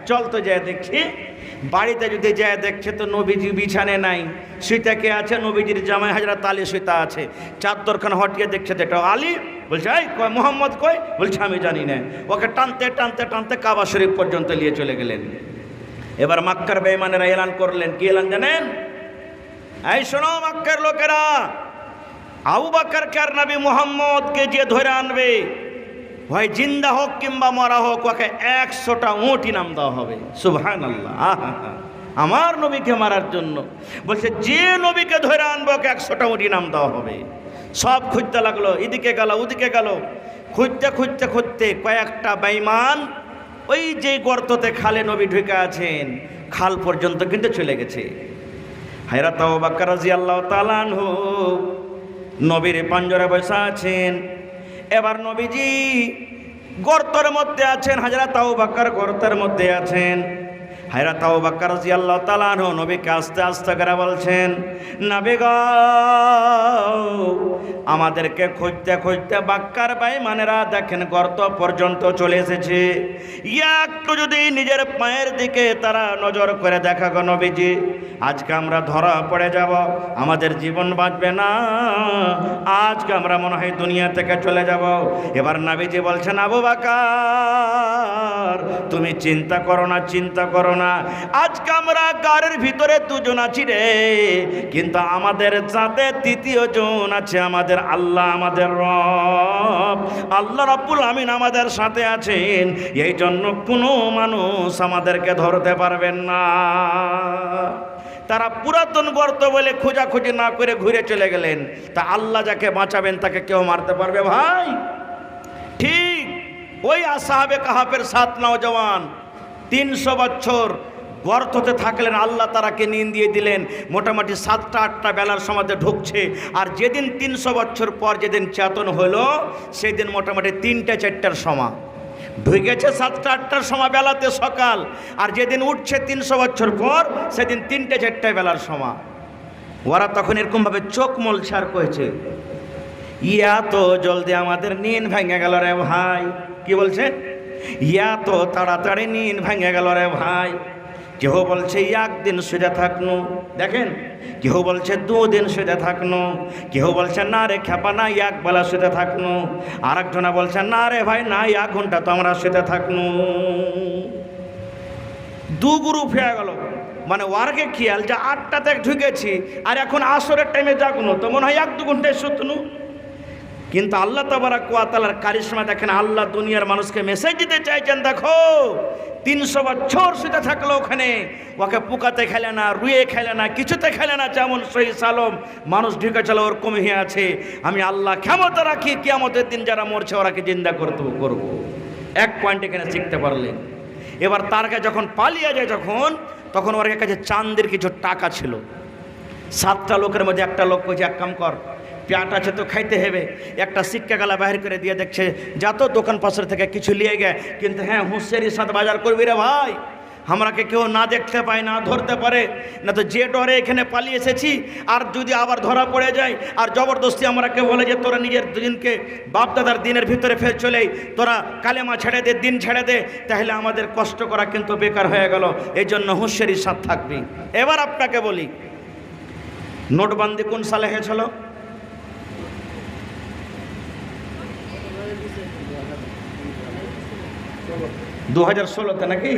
চল তো যায় দেখি। বাড়িতে যদি যায় দেখছে তো নবীজি বিছানে নাই, শুইতে কে আছে? নবীজির জামাই হযরত আলী শুইতে আছে। চাদরখানা হটিয়ে দেখছে তো এটা আলী। বলছে এই কয় মোহাম্মদ কই? বলছে আমি জানি না। ওকে টানতে টানতে টানতে কাবা শরীফ পর্যন্ত নিয়ে চলে গেলেন। এবার মক্কার বেঈমানেরা এলান করলেন। কি এলান জানেন? এই শোনো মক্কার লোকেরা, আবু বকরকে আর নবী মুহাম্মদকে যে ধরে আনবে, হয় জিন্দা হোক কিংবা মরা হোক, ওকে 100টা উট ইনাম দেওয়া হবে। সুবহানাল্লাহ। আমার নবীকে মারার জন্য বলছে, যে নবীকে ধরে আনবে ওকে 100টা উট ইনাম দেওয়া হবে। সব খুঁজতে লাগলো, এদিকে গেল ওদিকে গেল, খুঁজতে খুঁজতে খুঁজতে কয়েকটা বেঈমান ওই যে গর্ততে খালে নবী ঢুকে আছেন, খাল পর্যন্ত কিন্তু চলে গেছে। হযরত আবু বকর রাদিয়াল্লাহু তাআলা আনহু নবীর পাঞ্জরে বসে আছেন। এবার নবীজি গর্তের মধ্যে আছেন, হযরত আবু বকর গর্তের মধ্যে আছেন। হযরত আবু বকর রাদিয়াল্লাহু তাআলা আনহু নবীকে আস্তে আস্তে করে বলছেন, নবী গো, আমাদেরকে খুঁজতে খুঁজতে মক্কার বেঈমানেরা দেখেন গর্ত পর্যন্ত চলে এসেছে। একটু যদি নিজের পায়ের দিকে তারা নজর করে দেখা গো নবীজি, আজকে আমরা ধরা পড়ে যাব, আমাদের জীবন বাঁচবে না, আজকে আমরা মনে হয় দুনিয়া থেকে চলে যাব। এবার নবীজি বলছেন, আবু বকর তুমি চিন্তা করো না, চিন্তা করো না। আজকে আমরা গাড়ির ভিতরে দুজন আছি রে, কিন্তু আমাদের সাথে তৃতীয় জন আছে, আমাদের আল্লাহ, আমাদের রব। আল্লাহ রাব্বুল আমিন আমাদের সাথে আছেন, এই জন্য কোনো মানুষ আমাদেরকে ধরতে পারবেন না। তারা পুরাতন গর্ত বলে খোঁজাখুঁজি না করে ঘুরে চলে গেলেন, তা আল্লাহ যাকে বাঁচাবেন তাকে কেউ মারতে পারবে ভাই? ঠিক ওই আসহাবে কাহাফের 7 নওজওয়ান 300 বছর গর্ততে থাকলেন, আল্লাহ তারাকে নিয়ে দিয়ে দিলেন। মোটামুটি 7টা-8টা বেলার সময় ঢুকছে, আর যেদিন 300 বছর পর যেদিন চেতন হলো সেদিন মোটামুটি 3টা-4টার সময় ঢুকেছে। 7টা-8টার সময় বেলাতে সকাল, আর যেদিন উঠছে 300 বছর পর সেদিন 3টে-4টে বেলার সময়। ওরা তখন এরকমভাবে চোখ মলছে আর কয়েছে, ইয়া তো জলদি আমাদের নিন ভেঙে গেল রে ভাই। কি বলছে? ইয়া তো তাড়াতাড়ি নিন ভেঙে গেল রে ভাই। কেহ বলছে 1 দিন শুয়ে থাকনু, দেখেন, কেহ বলছে 2 দিন শুয়ে থাকনু, কেহ বলছে না রে খেপা না 1 বেলা শুয়ে থাকনু, আর একজনা বলছে না রে ভাই না 1 ঘন্টা তো আমরা শুয়ে থাকনু। 2 গ্রুপ হয়ে গেল। মানে ওয়ার্কে খেয়াল যে 8টাতে ঢুকেছি আর এখন আসরের টাইমে জাগনু, তো মনে হয় 1-2 ঘন্টায় শুতনু। কিন্তু আল্লাহ তাবারাক ওয়া তাআলার কারিশমা দেখেন, আল্লাহ দুনিয়ার মানুষকে মেসেজ দিতে চাইছেন, দেখো 300 বছর শুতে থাকলো ওখানে, ওকে পোকাতে খেলে না, রুয়ে খেলে না, কিছুতে খেলে না, যেমন সহি সালম মানুষ ঢুকে চলো ওরকম হয়ে আছে। আমি আল্লাহ ক্ষমতা রাখি কিয়ামতের দিন যারা মরছে ওরাকে জিন্দা করবো। 1 পয়েন্ট এখানে শিখতে পারলেন। এবার তার কাছে যখন পালিয়ে যায় তখন ওর কাছে চাঁদের কিছু টাকা ছিল। 7টা লোকের মধ্যে একটা লোক কইছে, এক কাম কর, পেট আছে তো খাইতে হবে, একটা সিক্কা গালা বাহির করে দিয়ে দেখছে যা তো দোকান পাশের থেকে কিছু নিয়ে গে, কিন্তু হ্যাঁ হুঁশিয়ারির সাথে বাজার করবি রে ভাই, আমরাকে কেউ না দেখতে পায় না ধরতে পারে না, তো যে ডরে এখানে পালিয়ে এসেছি, আর যদি আবার ধরা পড়ে যায় আর জবরদস্তি আমরাকে বলে যে তোরা নিজের দিনকে বাপদাদার দিনের ভিতরে ফের চলে, তোরা কালেমা ছেড়ে দে, দিন ছেড়ে দে, তাহলে আমাদের কষ্ট করা কিন্তু বেকার হয়ে গেল। এই জন্য হুঁশিয়ারির সাথে থাকবি। এবার আপনাকে বলি, নোটবন্দি কোন সালে হয়েছিল? 2016-তে নাকি?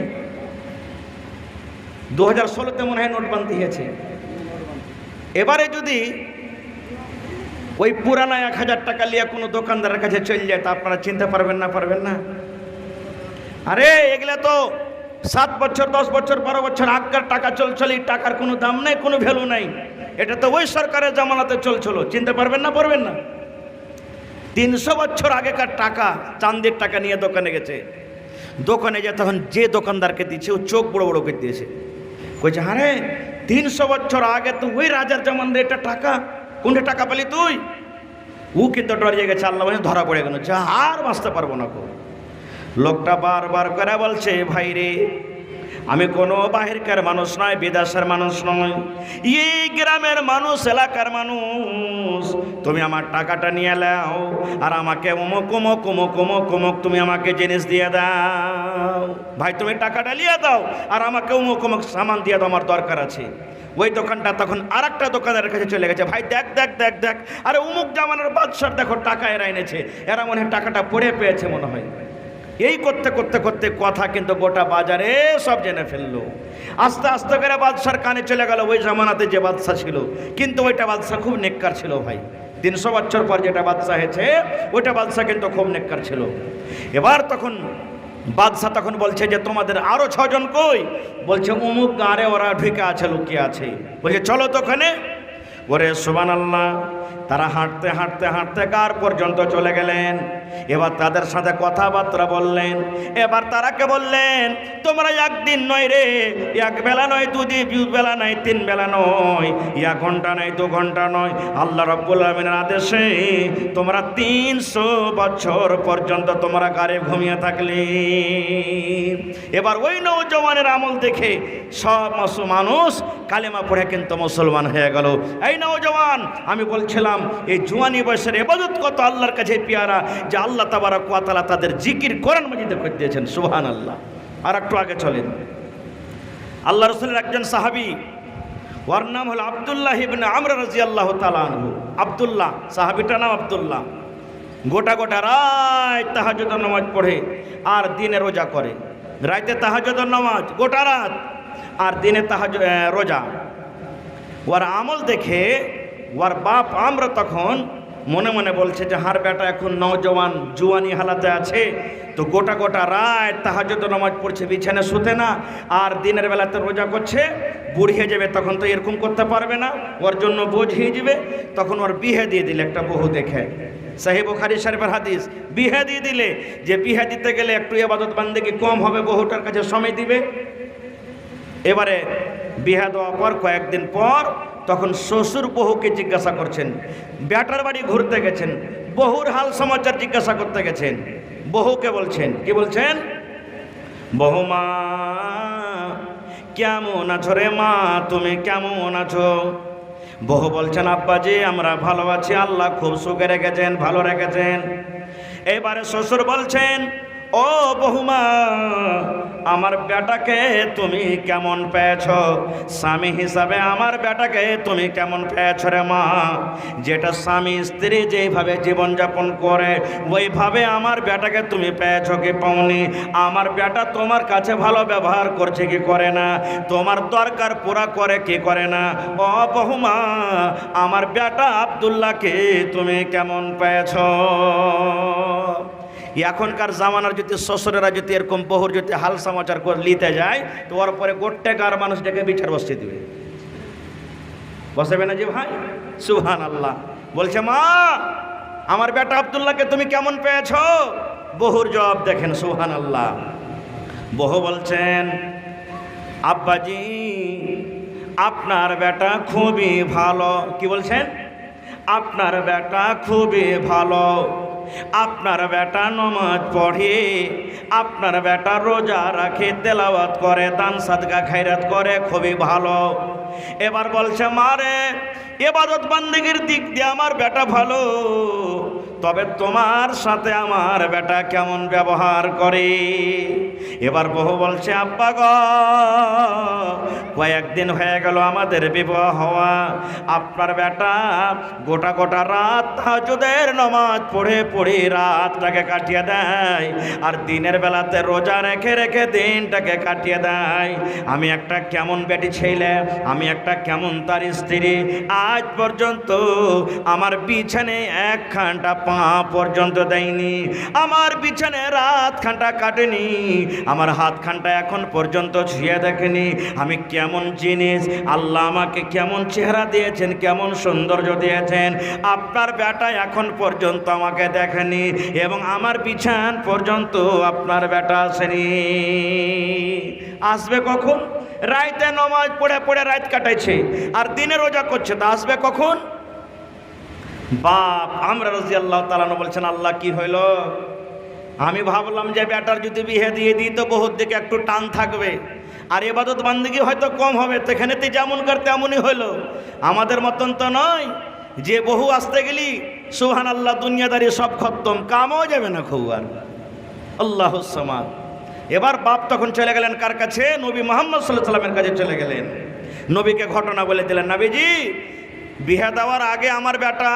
2016-তে মনে হয় নোটবন্দি হয়েছে। এবারে যদি ওই পুরানা 1000 টাকা নিয়ে কোনো দোকানদারের কাছে চলে যায় তা আপনারা চিনতে পারবেন না? পারবেন না? আরে এগুলা তো 7 বছর 10 বছর 12 বছর আগের টাকা চলছিল, এই টাকার কোনো দাম নাই, কোনো ভ্যালু নাই। এটা তো ওই সরকারের জামানাতে চলছিল, চিনতে পারবেন না? পারবেন না? 300 বছর আগেকার টাকা, চাঁদের টাকা নিয়ে দোকানে গেছে। দোকানে যে তখন যে দোকানদারকে দিয়েছে ও চোখ বড় বড় করে দিয়েছে, কইছে আরে 300 বছর আগে তো ওই রাজার জামানের এটা টাকা, কোনটা টাকা পেলি তুই? ও কিন্তু ডরিয়ে গেছে, আল্লাহ ধরা পড়ে গেল, যা আর বাঁচতে পারবো না। লোকটা বারবার করে বলছে, ভাই রে আমি কোনো বাহিরকার মানুষ নয়, বিদেশের মানুষ নয়, এই গ্রামের মানুষ, এলাকার মানুষ, তুমি আমার টাকাটা নিয়ে নাও আর আমাকে অমুক অমুক অমুক অমুক অমুক তুমি আমাকে জিনিস দিয়ে দাও। ভাই তুমি টাকাটা নিয়ে দাও আর আমাকে অমুক অমুক সামান দিয়ে দাও, আমার দরকার আছে। ওই দোকানটা তখন আর একটা দোকানের কাছে চলে গেছে, ভাই দেখ দেখ দেখ দেখ, আরে অমুক জামানের বাদশার দেখো টাকা এরা এনেছে, এরা মনে হয় টাকাটা পড়ে পেয়েছে মনে হয়। এই করতে করতে করতে কথা কিন্তু গোটা বাজারে সব জেনে ফেললো। আস্তে আস্তে করে বাদশার কানে চলে গেল ওই জামানাতে যে বাদশা ছিল, কিন্তু ওইটা বাদশা খুব নেককার ছিল ভাই। 300 বছর পর যেটা বাদশা হয়েছে ওইটা বাদশা কিন্তু খুব নেককার ছিল। এবার তখন বাদশা তখন বলছে যে তোমাদের আরো 6 জন কই? বলছে অমুক গাঁরে ওরা ঢুকে আছে, লুকিয়ে আছে। বলছে চলো তো ওখানে। ওরে সুবহানাল্লাহ, তারা হাঁটতে হাঁটতে হাঁটতে গার পর্যন্ত চলে গেলেন। এবার তাদের সাথে কথাবার্তা বললেন। এবার তারাকে বললেন, তোমরা একদিন নয় রে, 1 বেলা নয়, 2 বেলা নয়, 3 বেলা নয়, 1 ঘন্টা নয়, 2 ঘন্টা নয়, আল্লাহ রাব্বুল আমিনের আদেশে তোমরা 300 বছর পর্যন্ত তোমরা গারে ঘুমিয়ে থাকলে। এবার ওই নওজওয়ানের আমল দেখে সব মানুষ কালেমা পড়ে কিন্তু মুসলমান হয়ে গেল। এই নওজওয়ান, আমি বলছিলাম এই জুয়ানি বয়সের ইবাদত কত আল্লাহর কাছে পিয়ারা, যে আল্লাহ তাবারক ওয়া তাআলা তাদের জিকির কোরআন মাজিদে করে দিয়েছেন। সুবহানাল্লাহ। আর একটু আগে চলেন, আল্লাহ রাসূলের একজন সাহাবী, ওর নাম হলো আব্দুল্লাহ ইবনে আমর রাদিয়াল্লাহু তাআলা আনহু। আব্দুল্লাহ, সাহাবীটার নাম আব্দুল্লাহ। গোটা গোটা রাত তাহাজ্জুদের নামাজ পড়ে আর দিনে রোজা করে। রাতে তাহাজ্জুদের নামাজ, গোটা রাত আর দিনে রোজা। ওর আমল দেখে ওর বাপ আমরা তখন মনে মনে বলছে যে হার বেটা এখন নওজওয়ান জুয়ানি হালাতে আছে, তো গোটা গোটা রাত তাহাজ্জুদ নামাজ পড়ছে, বিছানে শুতে না, আর দিনের বেলাতে রোজা করছে, বুড়িয়ে যাবে তখন তো এরকম করতে পারবে না, ওর জন্য বোঝ হয়ে যাবে। তখন ওর বিয়ে দিয়ে দিলে একটা বহু দেখে, সহিহ বুখারী শরীফের হাদিস, বিয়ে দিয়ে দিলে যে বিয়ে দিতে গেলে একটু ইবাদত বান্দেগি কম হবে, বহুটার কাছে সময় দিবে। এবারে বিয়ে দেওয়ার পর কয়েকদিন পর তখন শ্বশুর বহুকে জিজ্ঞাসা করছেন, বেটার বাড়ি ঘুরতে গেছেন, বহুর হাল সমাচার জিজ্ঞাসা করতে গেছেন। বহুকে বলছেন, কি বলছেন? বহুমা কেমন আছো রে মা, তুমি কেমন আছো? বহু বলছেন, আব্বাজি আমরা ভালো আছি, আল্লাহ খুব সুখে রেখেছেন, ভালো রেখেছেন। এবারে শ্বশুর বলছেন, ও বহুমা আমার বেটাকে তুমি কেমন পেয়েছ? স্বামী হিসাবে আমার বেটাকে তুমি কেমন পেয়েছ রে মা? যেটা স্বামী স্ত্রী যেইভাবে জীবনযাপন করে ওইভাবে আমার বেটাকে তুমি পেয়েছ কি পাওনি? আমার বেটা তোমার কাছে ভালো ব্যবহার করছে কি করে না? তোমার দরকার পুরা করে কি করে না? ও বহুমা আমার বেটা আব্দুল্লাহকে তুমি কেমন পেয়েছ? এখনকার জামানার যদি শ্বশুরেরা যদি এরকম বহুর যদি হাল সমাচার করে নিতে যায়, তো ওর পরে গোট্টেকার মানুষটাকে বিচার বসিয়ে দিবে, বসাবে না যে ভাই? সুবহানাল্লাহ। বলছে, মা আমার বেটা আব্দুল্লাহকে তুমি কেমন পেয়েছ? বহুর জবাব দেখেন, সুবহানাল্লাহ। বহু বলছেন, আব্বাজি আপনার বেটা খুবই ভালো। কি বলছেন? আপনার বেটা খুবই ভালো, আপনার বেটা নামাজ পড়ে, আপনার বেটা রোজা রাখে, তেলাওয়াত করে, দান সাদকা খায়রাত করে, খুবই ভালো। এবার বলছে, মারে ইবাদত বান্দেগীর দিক দিয়ে আমার বেটা ভালো, তবে তোমার সাথে আমার বেটা কেমন ব্যবহার করে? এবার বহু বলছে, আব্বা গো কয়েকদিন হয়ে গেল আমাদের বিবাহ হওয়া, আপনার বেটা গোটা গোটা রাত তাহাজ্জুদের নামাজ পড়ে পড়ে রাতটাকে কাটিয়ে দেয়, আর দিনের বেলাতে রোজা রেখে রেখে দিনটাকে কাটিয়ে দেয়। আমি একটা কেমন বেটি ছেলে, আমি একটা কেমন তার স্ত্রী, আজ পর্যন্ত আমার বিছানে এক ঘন্টা পা পর্যন্ত দেয়নি, আমার বিছানে রাত খানটা কাটেনি, আমার হাত খানটা এখন পর্যন্ত ছুঁয়ে দেখেনি। আমি কেমন জিনিস, আল্লাহ আমাকে কেমন চেহারা দিয়েছেন, কেমন সৌন্দর্য দিয়েছেন, আপনার বেটা এখন পর্যন্ত আমাকে দেখেনি, এবং আমার বিছান পর্যন্ত আপনার বেটা আসেনি। আসবে কখন? রাইতে নামাজ পড়ে পড়ে রাত কাটাইছে, আর দিনে রোজা করছে, তা আসবে কখন? বাপ আমরা রাদিয়াল্লাহু তাআলা আনহু বলছেন, আল্লাহ কি হইল? আমি ভাবলাম যে বেটার যদি বিয়ে দিয়ে দিই তো বহুত দিকে একটু টান থাকবে, আর ইবাদত বান্দেগী হয়তো কম হবে, সেখানেতে যেমন কর তেমনই হইল। আমাদের মতন তো নয় যে বহু আসতে গেলি সুবহানাল্লাহ দুনিয়াদারি সব খতম, কামও যাবে না খুব আর। আল্লাহুস সামাদ। এবার বাপ তখন চলে গেলেন কার কাছে? নবী মুহাম্মদ সাল্লাল্লাহু আলাইহি ওয়াসাল্লামের কাছে চলে গেলেন। নবীকে ঘটনা বলে দিলেন, নবীজি বিয়ে দেওয়ার আগে আমার বেটা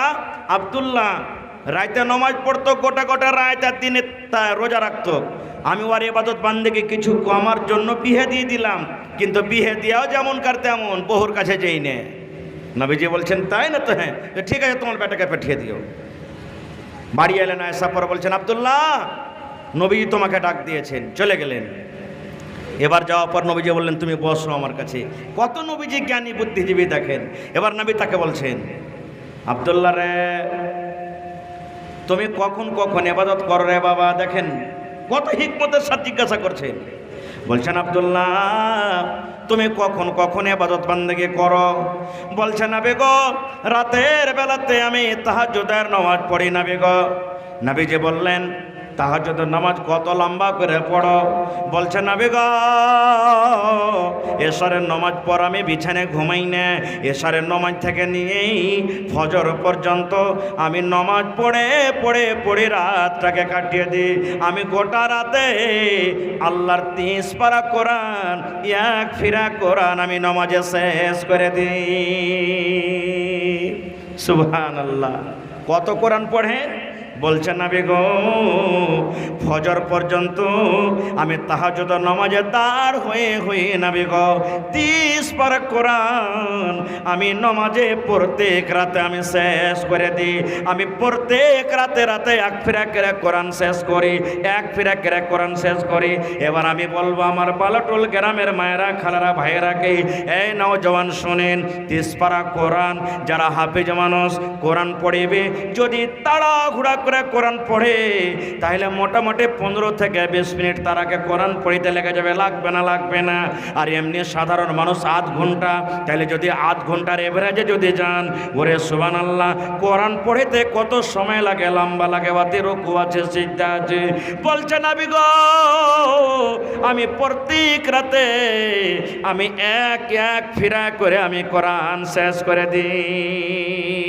আব্দুল্লাহ রাইতে নামাজ পড়তো, গোটা গোটা রাত, আর দিনে রোজা রাখতো। আমি ওর ইবাদত বান্দেগী কিছু কমার জন্য বিয়ে দিয়ে দিলাম, কিন্তু বিয়ে দিয়াও যেমন কার তেমন, বহুর কাছে যেই নে। নবীজি বলছেন, তাই না? তো হ্যাঁ, ঠিক আছে, তোমার বেটাকে পাঠিয়ে দিও। বাড়ি এলেন, আয়েশা পরে বলছেন, আব্দুল্লাহ নবীজি তোমাকে ডাক দিয়েছেন। চলে গেলেন। এবার যাওয়ার পর নবীজি বললেন, তুমি বসো আমার কাছে। কত নবীজি জ্ঞানী বুদ্ধিজীবী দেখেন। এবার নবী তাকে বলছেন, আব্দুল্লাহ রে তুমি কখন কখন ইবাদত করো রে বাবা? দেখেন কত হিকমতের সাথে জিজ্ঞাসা করছেন। বলছেন, আব্দুল্লাহ তুমি কখন কখন ইবাদত বান্দেগী করো? বলছেন, নবী গো রাতের বেলাতে আমি তাহাজ্জুদের নামাজ পড়ি নবী গো। নবীজি বললেন, তাহাজ্জুদের নামাজ কত লম্বা করে পড়ো? বলছে, নবী গো এশারের নামাজ পর আমি বিছানায় ঘুমাই না, এশারের নামাজ থেকে নিয়েই ফজর পর্যন্ত আমি নামাজ পড়ে পড়ে পড়ে রাতটাকে কাটিয়ে দিই। আমি গোটা রাতে আল্লাহর 30 পারা কোরআন, এক ফিরা কোরআন আমি নামাজে শেষ করে দিই। সুবহানাল্লাহ। কত কোরআন পড়েন? বলছে নবী গো ফজর পর্যন্ত আমি তাহাজ্জুদ নামাজে দাঁড় হয়ে হয়ে নবী গো 30 পারা কোরআন আমি নামাজে প্রত্যেক রাতে আমি শেষ করে দিই। আমি প্রত্যেক রাতে রাতে এক ফিরা করে কোরআন শেষ করি, এক ফিরা করে কোরআন শেষ করি। এবার আমি বলবো আমার বালাটোল গ্রামের মায়েরা খালারা ভাইয়েরাকে, এই নওজওয়ান শোনেন, 30 পারা কোরআন যারা হাফেজ মানুষ কোরআন পড়িবে, যদি তাড়াহুড়া করে কোরআন পড়ে তাহলে মোটামুটি 15 থেকে 20 মিনিট তার আগে কোরআন পড়িতে লেগে যাবে, লাগবে না? লাগবে না। আর এমনি সাধারণ মানুষ আধ ঘন্টা, তাহলে যদি আধ ঘন্টার এভারেজে যদি যান, ওরে সুবহানাল্লাহ, কোরআন পড়িতে কত সময় লাগে, লম্বা লাগে, ওয়াতে রুকু আছে, সিজদা আছে। বলছে নবী গো আমি প্রত্যেক রাতে আমি এক এক ফিরা করে আমি কোরআন শেষ করে দিই।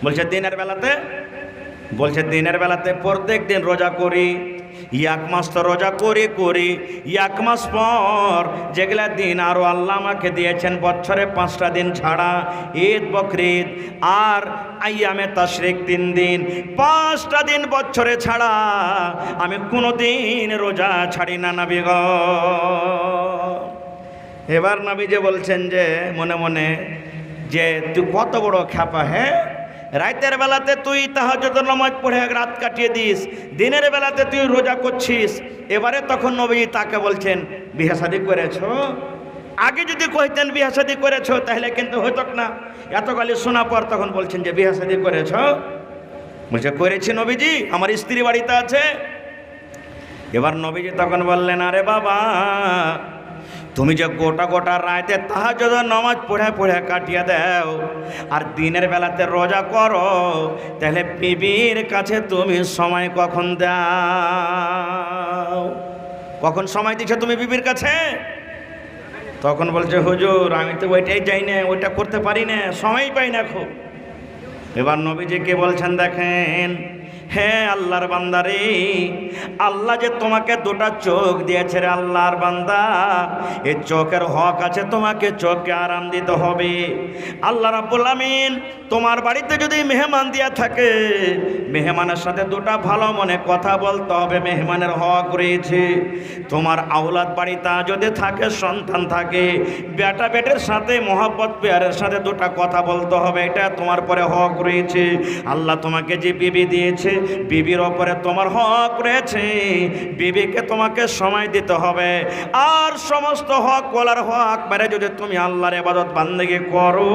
বলছে দিনের বেলাতে, বলছে দিনের বেলাতে প্রত্যেক দিন রোজা করি, 1 মাস তো রোজা করি 1 মাস পর যেগুলা দিন আরও আল্লাহ আমাকে দিয়েছেন বছরে 5টা দিন ছাড়া, ঈদ বকরিদ আর আইয়ামে তাশরিক 3 দিন, 5টা দিন বছরে ছাড়া আমি কোনো দিন রোজা ছাড়ি না নবী গো। এবার নবী যে বলছেন যে মনে মনে যে তুই কত বড় খ্যাপা, হ্যাঁ, রাতের বেলাতে তুই তাহাজ্জুদ নামাজ পড়ে রাত কাটিয়ে দিস, দিনের বেলাতে তুই রোজা করছিস। এবারে তখন নবী তাকে বলছেন বিয়ে শাদী করেছো? আগে যদি কইতেন বিয়ে শাদী করেছো তাহলে কিন্তু হতো না। এত গালি শোনা পর তখন বলছেন যে বিয়ে শাদী করেছো? বলছে করেছি নবীজি, আমার স্ত্রী বাড়িতে আছে। এবার নবীজি তখন বললেন আরে বাবা, তুমি যে গোটা গোটা রাতে তাহাজ্জুদ নামাজ পড়ে পড়ে কাটিয়ে দাও আর দিনের বেলাতে রোজা করো, তাহলে বিবির কাছে তুমি সময় কখন দাও? কখন সময় দিচ্ছ তুমি বিবির কাছে? তখন বলছে হুজুর আমি তো ওইটাই যাই না, ওইটা করতে পারি না, সময় পাই না খুব। এবার নবীজিকে বলছেন দেখেন, হ্যাঁ আল্লাহর বান্দারে, আল্লাহ যে তোমাকে 2টা চোখ দিয়েছে রে আল্লাহর বান্দা, এই চোখের হক আছে, তোমাকে চোখকে আরাম দিতে হবে। আল্লাহ রাব্বুল আমিন তোমার বাড়িতে যদি মেহমান দিয়া থাকে, মেহমানের সাথে 2টা ভালো মনে কথা বলতে হবে, মেহমানের হক রয়েছে। তোমার আওলাদ বাড়িতে যদি থাকে, সন্তান থাকে, বেটা বেটের সাথে মহব্বত পেয়ারের সাথে 2টা কথা বলতে হবে, এটা তোমার পরে হক রয়েছে। আল্লাহ তোমাকে যে বিবি দিয়েছে, বিবির ওপরে তোমার হক রয়েছে, বিবিকে তোমাকে সময় দিতে হবে। আর সমস্ত হক বলার হক মেরে যদি তুমি আল্লাহর ইবাদত বান্দেগি করো,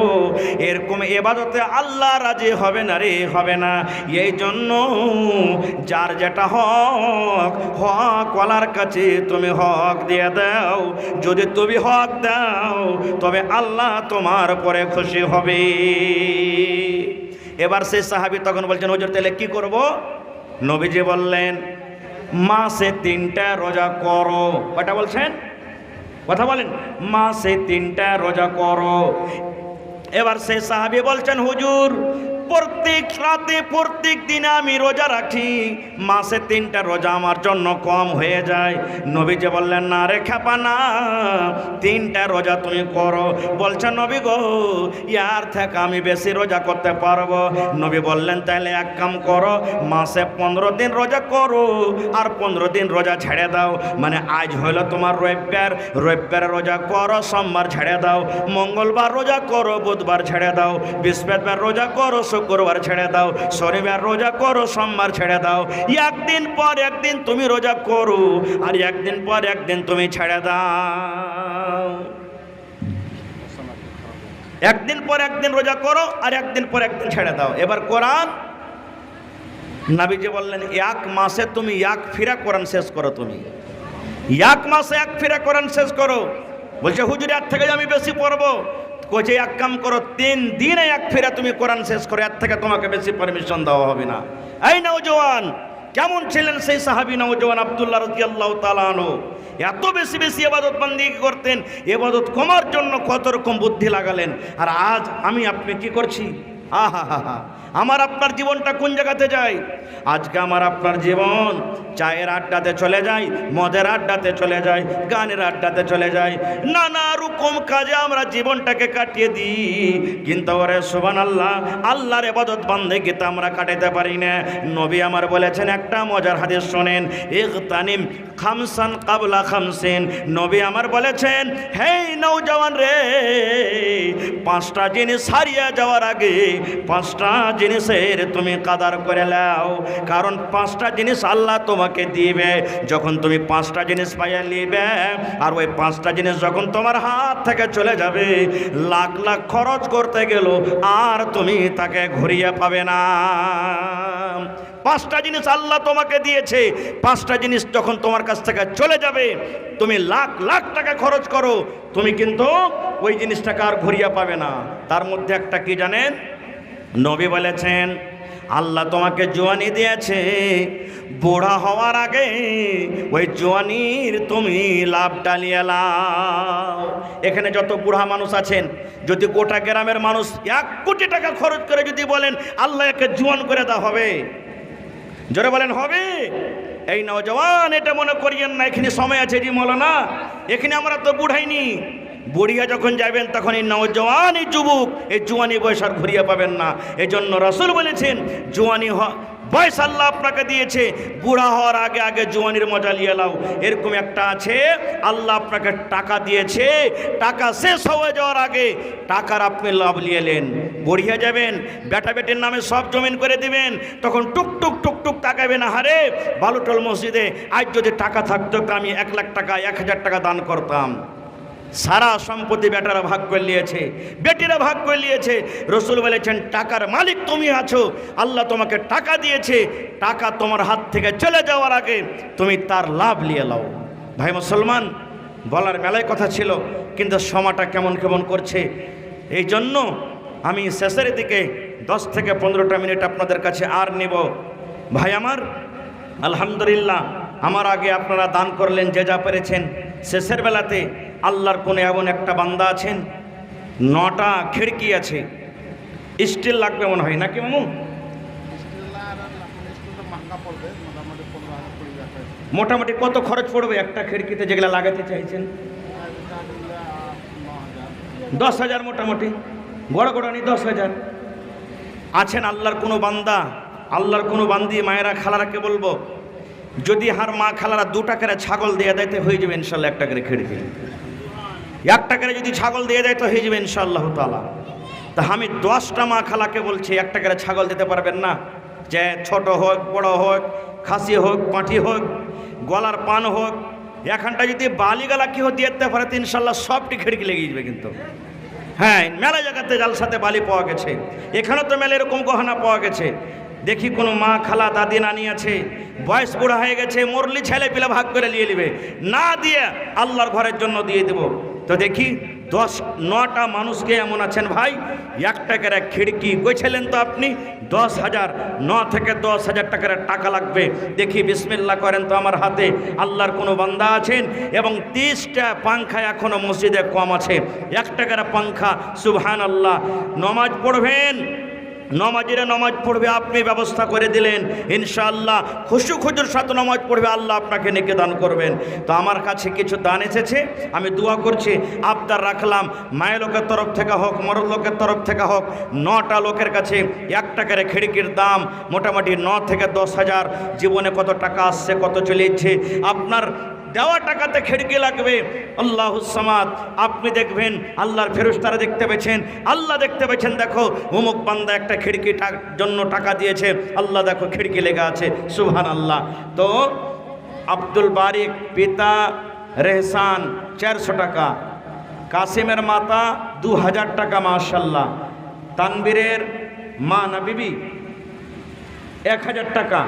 এরকম ইবাদতে আল্লাহ রাজি হবে না রে, হবে না। এই জন্য যার যেটা হক, হক ওয়ালার কাছে তুমি হক দিয়ে দাও। যদি তুমি হক দাও তবে আল্লাহ তোমার পরে খুশি হবে। এবার সেই সাহাবী তখন বলছেন হুজুর তাহলে কি করব? নবীজি বললেন মাসে 3টা রোজা করো। কয়টা বলছেন? কথা বলেন, মাসে 3টা রোজা করো। এবার সেই সাহাবী বলছেন হুজুর প্রত্যেক রাতে প্রত্যেক দিনে আমি রোজা রাখি, মাসে 3টা রোজা আমার জন্য কম হয়ে যায়। নবীজি বললেন না রে খ্যাপা না, 3টা রোজা তুমি করো। বলছে নবী গো ইয়ার থেকে আমি বেশি রোজা করতে পারবো। নবী বললেন তাহলে এক কাম করো, মাসে 15 দিন রোজা করো আর 15 দিন রোজা ছেড়ে দাও। মানে আজ হলো তোমার রবিবার, রবিবার রোজা করো, সোমবার ছেড়ে দাও, মঙ্গলবার রোজা করো, বুধবার ছেড়ে দাও, বৃহস্পতিবার রোজা করো, শুক্রবার ছেড়ে দাও, শনিবার রোজা করো, সোমবার ছেড়ে দাও। একদিন পর একদিন তুমি রোজা করো আর একদিন পর একদিন তুমি ছেড়ে দাও। একদিন পর একদিন রোজা করো আর একদিন পর একদিন ছেড়ে দাও। এবার কোরআন নবীজি বললেন 1 মাসে তুমি 1 ফিরা কোরআন শেষ করো। তুমি 1 মাসে 1 ফিরা কোরআন শেষ করো। বলছে হুজুর এর থেকে আমি বেশি পড়বো। কোচে এক কাম করো, 3 দিনে 1 ফিরা তুমি কোরআন শেষ করো, এর থেকে তোমাকে বেশি পারমিশন দেওয়া হবে না। এই নওজওয়ান কেমন ছিলেন সেই সাহাবী নওজওয়ান আব্দুল্লাহ রাদিয়াল্লাহু তাআলা আনহু? এত বেশি বেশি ইবাদত বান্দিগি করতেন, ইবাদত কমার জন্য কত রকম বুদ্ধি লাগালেন। আর আজ আমি আপনি কি করছি? আহা হা হা, আমার আপনার জীবনটা কোন জায়গাতে যায়? আজকে আমার আপনার জীবন চায়ের আড্ডাতে চলে যায়, মদের আড্ডাতে চলে যায়, গানের আড্ডাতে চলে যায়, নানা রকম কাজে আমরা জীবনটাকে কাটিয়ে দিই। কিন্তু ওরে সুবহানাল্লাহ, আল্লাহর ইবাদত বান্দেগি তো আমরা কাটাতে পারি না। নবী আমার বলেছেন একটা মজার হাদিস শোনেন, ইগতানিম খামসান কাবলা খামসিন। নবী আমার বলেছেন, হে নওজওয়ান রে, পাঁচটা জিনিস হারিয়ে যাওয়ার আগে পাঁচটা জিনিসের তুমি কাদার করে নাও, কারণ পাঁচটা জিনিস আল্লাহ তোমাকে দিবে। যখন তুমি পাঁচটা জিনিস পাইয়া নিবে, আর ওই পাঁচটা জিনিস যখন তোমার হাত থেকে চলে যাবে, লাখ লাখ খরচ করতে গেল আর তুমি তাকে ঘুরিয়ে পাবে না। পাঁচটা জিনিস আল্লাহ তোমাকে দিয়েছে, পাঁচটা জিনিস যখন তোমার কাছ থেকে চলে যাবে, তুমি লাখ লাখ টাকা খরচ করো, তুমি কিন্তু ওই জিনিসটাকে আর ঘুরিয়ে পাবে না। তার মধ্যে একটা কি জানেন? নবী বলেছেন, আল্লাহ তোমাকে জোয়ানি দিয়েছে, বুড়া হওয়ার আগে ওই জোয়ানির তুমি লাভ ডালিয়ে লাও। এখানে যত বুড়া মানুষ আছেন, যদি গোটা গ্রামের মানুষ 1 কোটি টাকা খরচ করে যদি বলেন আল্লাহ একে জোয়ান করে দেওয়া হবে, জোরে বলেন হবে? এই নওজওয়ান এটা মনে করিয়েন না এখানে সময় আছে জি মৌলানা, এখানে আমরা তো বুড়াইনি। বুড়িয়া যখন যাবেন তখন এই নওজওয়ান, এই যুবক, এই জোয়ানি বয়স আর ঘুরিয়ে পাবেন না। এই জন্য রাসূল বলেছেন, জোয়ানি বয়স আল্লাহ আপনাকে দিয়েছে, বুড়া হওয়ার আগে আগে জোয়ানির মজা নিয়ে লাও। এরকম একটা আছে, আল্লাহ আপনাকে টাকা দিয়েছে, টাকা শেষ হয়ে যাওয়ার আগে টাকার আপনি লাভ নিয়ে এলেন, বুড়িয়া যাবেন, বেটা বেটির নামে সব জমিন করে দিবেন, তখন টুক টুক টুক টুক তাকাবেন, হারে বালুটল মসজিদে আজ যদি টাকা থাকতো আমি 1 লাখ টাকা 1000 টাকা দান করতাম। সারা সম্পত্তি বেটারা ভাগ করে নিয়েছে, বেটিরা ভাগ করে নিয়েছে। রসুল বলেছেন, টাকার মালিক তুমি আছো, আল্লাহ তোমাকে টাকা দিয়েছে, টাকা তোমার হাত থেকে চলে যাওয়ার আগে তুমি তার লাভ নিয়ে নাও। ভাই মুসলমান, বলার মেলায় কথা ছিল, কিন্তু সময়টা কেমন কেমন করছে। এই জন্য আমি শেষের দিকে 10 থেকে 15টা মিনিট আপনাদের কাছে আর নেব। ভাই আমার, আলহামদুলিল্লাহ, আমার আগে আপনারা দান করলেন যে যা পেরেছেন। শেষের বেলাতে আল্লাহর কোনে এমন একটা বান্দা আছেন, 9টা খিড়কি আছে, স্টিল লাগবে মনে হয় নাকি মামু? মোটামুটি কত খরচ পড়বে একটা খিড়কিতে যেগুলা লাগাতে চাইছেন? 10,000 মোটামুটি, বড় গোড়ানি 10,000 আছেন। আল্লাহর কোনো বান্দা, আল্লাহর কোনো বান্দি, মায়েরা খালারাকে বলবো, যদি হার মা খালারা 2 টাকার ছাগল দিয়ে দেয় তো হয়ে যাবে ইনশাল্লাহ একটা করে খিড়কি। 1 টাকার যদি ছাগল দিয়ে দেয় তো হয়ে যাবে ইনশাআল্লাহ তাআলা। তা আমি 10টা মা খালাকে বলছি, 1 টাকার ছাগল দিতে পারবেন না? যে ছোট হোক, বড় হোক, খাসি হোক, পাঁঠি হোক, গলার পান হোক, এখানটা যদি বালিগালা কেউ দিয়ে দিতে পারে তো ইনশাল্লাহ সবটি খিড়কি লেগে যাবে। কিন্তু হ্যাঁ, মেলা জায়গাতে জালসাতে বালি পাওয়া গেছে, এখানে তো মেলা এরকম গহনা পাওয়া গেছে। দেখি কোনো মা খালা দাদি নানি আছে, বয়স বুড়া হয়ে গেছে, মরলি ছেলে পিলা ভাগ করে নিয়ে নেবে, না দিয়ে আল্লাহর ঘরের জন্য দিয়ে দেব। তো দেখি 9টা মানুষকে এমন আছেন ভাই, 1 টাকার খিড়কি কইছিলেন তো আপনি 10,000, 9 থেকে 10,000 টাকার টাকা লাগবে। দেখি বিসমিল্লাহ করেন তো আমার হাতে। আল্লাহর কোনো বান্দা আছেন এবং 30টা পাংখা এখনো মসজিদে কম আছে, 1 টাকার পাংখা, সুবহানাল্লাহ। নমাজ পড়বেন, নমাজিরা নমাজ পড়বে, আপনি ব্যবস্থা করে দিলেন, ইনশাআল্লাহ খুশু খুজুর সাথে নমাজ পড়বে, আল্লাহ আপনাকে নেকি দান করবেন। তো আমার কাছে কিছু দান এসেছে, আমি দোয়া করছি, আবদার রাখলাম, মায়ের লোকের তরফ থেকে হোক, মরদ লোকের তরফ থেকে হোক, 9টা লোকের কাছে 1 টাকার খিড়কির দাম মোটামুটি 9 থেকে 10,000। জীবনে কত টাকা আসছে, কত চলে যাচ্ছে, আপনার দেওয়া টাকাতে খিড়কি লাগবে। আল্লাহুস সামাদ, আপনি দেখবেন আল্লাহর ফেরেশতারা দেখতে পেয়েছেন, আল্লাহ দেখতে পেয়েছেন, দেখো অমুক বান্দা একটা খিড়কি জন্য টাকা দিয়েছে, আল্লাহ দেখো খিড়কি লেগে আছে, সুবহানাল্লাহ। তো আব্দুল বারিক পিতা রেহসান 400 টাকা, কাসিমের মাতা 2000 টাকা, মাশাআল্লাহ। তানবীরের মা না বিবি 1000 টাকা,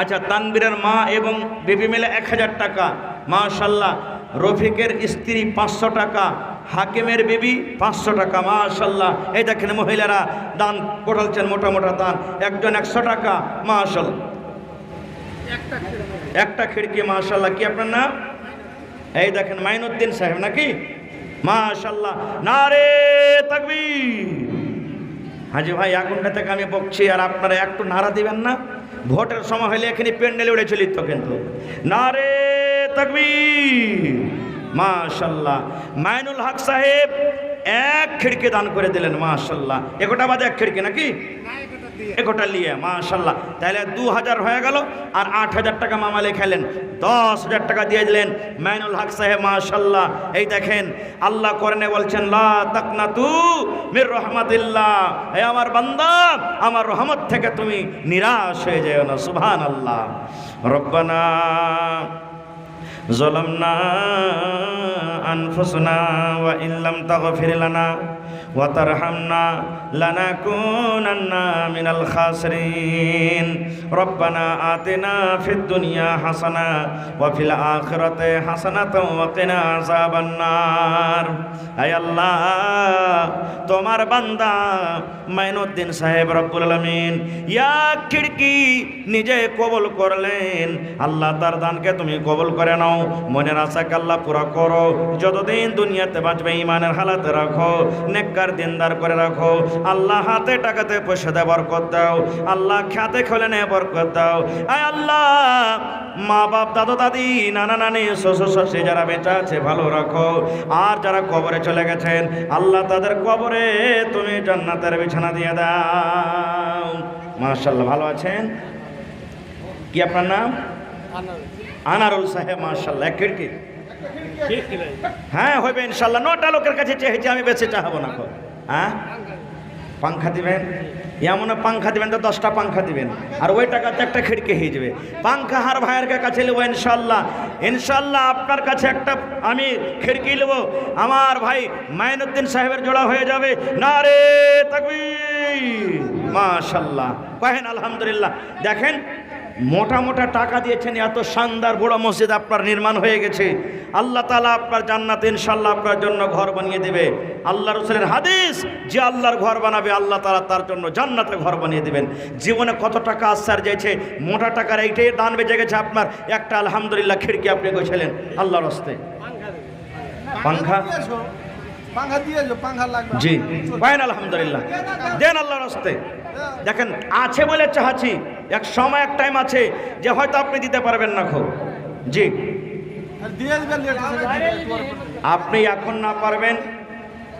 আচ্ছা তানবীরের মা এবং বিবি মিলে 1000 টাকা, মাশাআল্লাহ। রফিকের স্ত্রী 500 টাকা, হাকিমের বিবি 500 টাকা, মাশাআল্লাহ। এই দেখেন মহিলারা দান করছেন, মোটা মোটা দান, একজন 100 টাকা, মাশাআল্লাহ। একটা খিড়কি, মাশাআল্লাহ। কি আপনার নাম? এই দেখেন মাইনুদ্দিন সাহেব নাকি, মাশাআল্লাহ। নারে তাকবীর। হাজি ভাই 1 ঘন্টা থেকে আমি বকছি আর আপনারা একটু নাড়া দিবেন না? ভোটের সময় হলে এখানে প্যান্ডেল উড়ে চলিত কিন্তু নারে তাকবীর। মাশাআল্লাহ, মাইনুল হক সাহেব 1 খিড়কি দান করে দিলেন। মাশাআল্লাহ, একটা বাদে 1 খিড়কি নাকি? একটা লিয়ে মাশাআল্লাহ, তাহলে 2000 হয়ে গেল। আর 8000 টাকা মামা লেখালেন, 10000 টাকা দিয়ে দিলেন মাইনুল হক সাহেব। মাশাআল্লাহ, এই দেখেন আল্লাহ কোরআনে বলছেন লা তাকনাতু মির রাহমাতিল্লাহ, হে আমার বান্দা আমার রহমত থেকে তুমি নিরাশ হয়ে যেও না। সুবহানাল্লাহ। রব্বানা ظلمنا أنفسنا وإن لم تغفر لنا وترحمنا لنكونن من الخاسرين ربنا آتنا في الدنيا حسنة وفي الآخرة حسنة وقنا عذاب النار। আয় আল্লাহ, তোমার বান্দা মাইনুদ্দিন সাহেব রব্বুল আলামিন এক খিড়কি নিজে কবুল করলেন। আল্লাহ তার দানকে তুমি কবুল করে নাও, মনের আশাকে আল্লাহ পুরা করো। যতদিন দুনিয়াতে বাঁচবে ইমানের হালাতে রাখো, নেককার দিনদার করে রাখো। আল্লাহ হাতে টাকাতে পয়সাতে বরকত দাও, আল্লাহ খাতে খোলেনে বরকত দাও। আয় আল্লাহ, মা বাপ দাদু দাদি নানা নানি শ্বশুর শাশুড়ি যারা বেঁচে আছে ভালো রাখো। আর যারা কবরে চলে গেছেন আল্লাহ তাদের কবরে তুমি জান্নাতের বিছানা দিয়ে দাও। মাশাআল্লাহ, ভালো আছেন? কি আপনার নাম? আনারুল সাহেব। মাশাআল্লাহ, 1 খিড়কি। হ্যাঁ হইবে ইনশাআল্লাহ। 9টা লোকের কাছে চেয়েছি আমি, বেশি চাহাবো না। হ্যাঁ, পাংখা দিবেন, এমন পাংখা দিবেন তো 10টা পাংখা দিবেন, আর ওই টাকাতে একটা খিড়কি হয়ে যাবে। পাংখা হার ভাইয়ের কাছে নেবো ইনশাআল্লাহ। ইনশাআল্লাহ আপনার কাছে একটা আমি খিড়কি নেবো, আমার ভাই মাইনুদ্দিন সাহেবের জোড়া হয়ে যাবে। নারে তাকবীর। মাশাআল্লাহ, কহেন আলহামদুলিল্লাহ। দেখেন মোটা মোটা টাকা দিয়েছেন, এত শানদার বড় মসজিদ আপনার নির্মাণ হয়ে গেছে। আল্লাহ তাআলা আপনার জান্নাতে ইনশাআল্লাহ আপনার জন্য ঘর বানিয়ে দেবে। আল্লাহ রাসূলের হাদিস, যে আল্লাহর ঘর বানাবে আল্লাহ তাআলা তার জন্য জান্নাতে ঘর বানিয়ে দেবেন। জীবনে কত টাকা আসার যাইছে, মোটা টাকার এইটাই দান বেজে গেছে আপনার। একটা আলহামদুলিল্লাহ খিড়কি আপনি গেছিলেন আল্লাহর রাস্তায়। পাংখা পাংখা দিয়েছো, পাংখা লাগবে জি, পায়েন আলহামদুলিল্লাহ, দেন আল্লাহর রাস্তায়। দেখেন আছে বলে চাহাচ্ছি, এক সময় এক টাইম আছে যে হয়তো আপনি দিতে পারবেন না। খুব জি, দিয়ে দিবেন লেট আপনি এখন না পারবেন,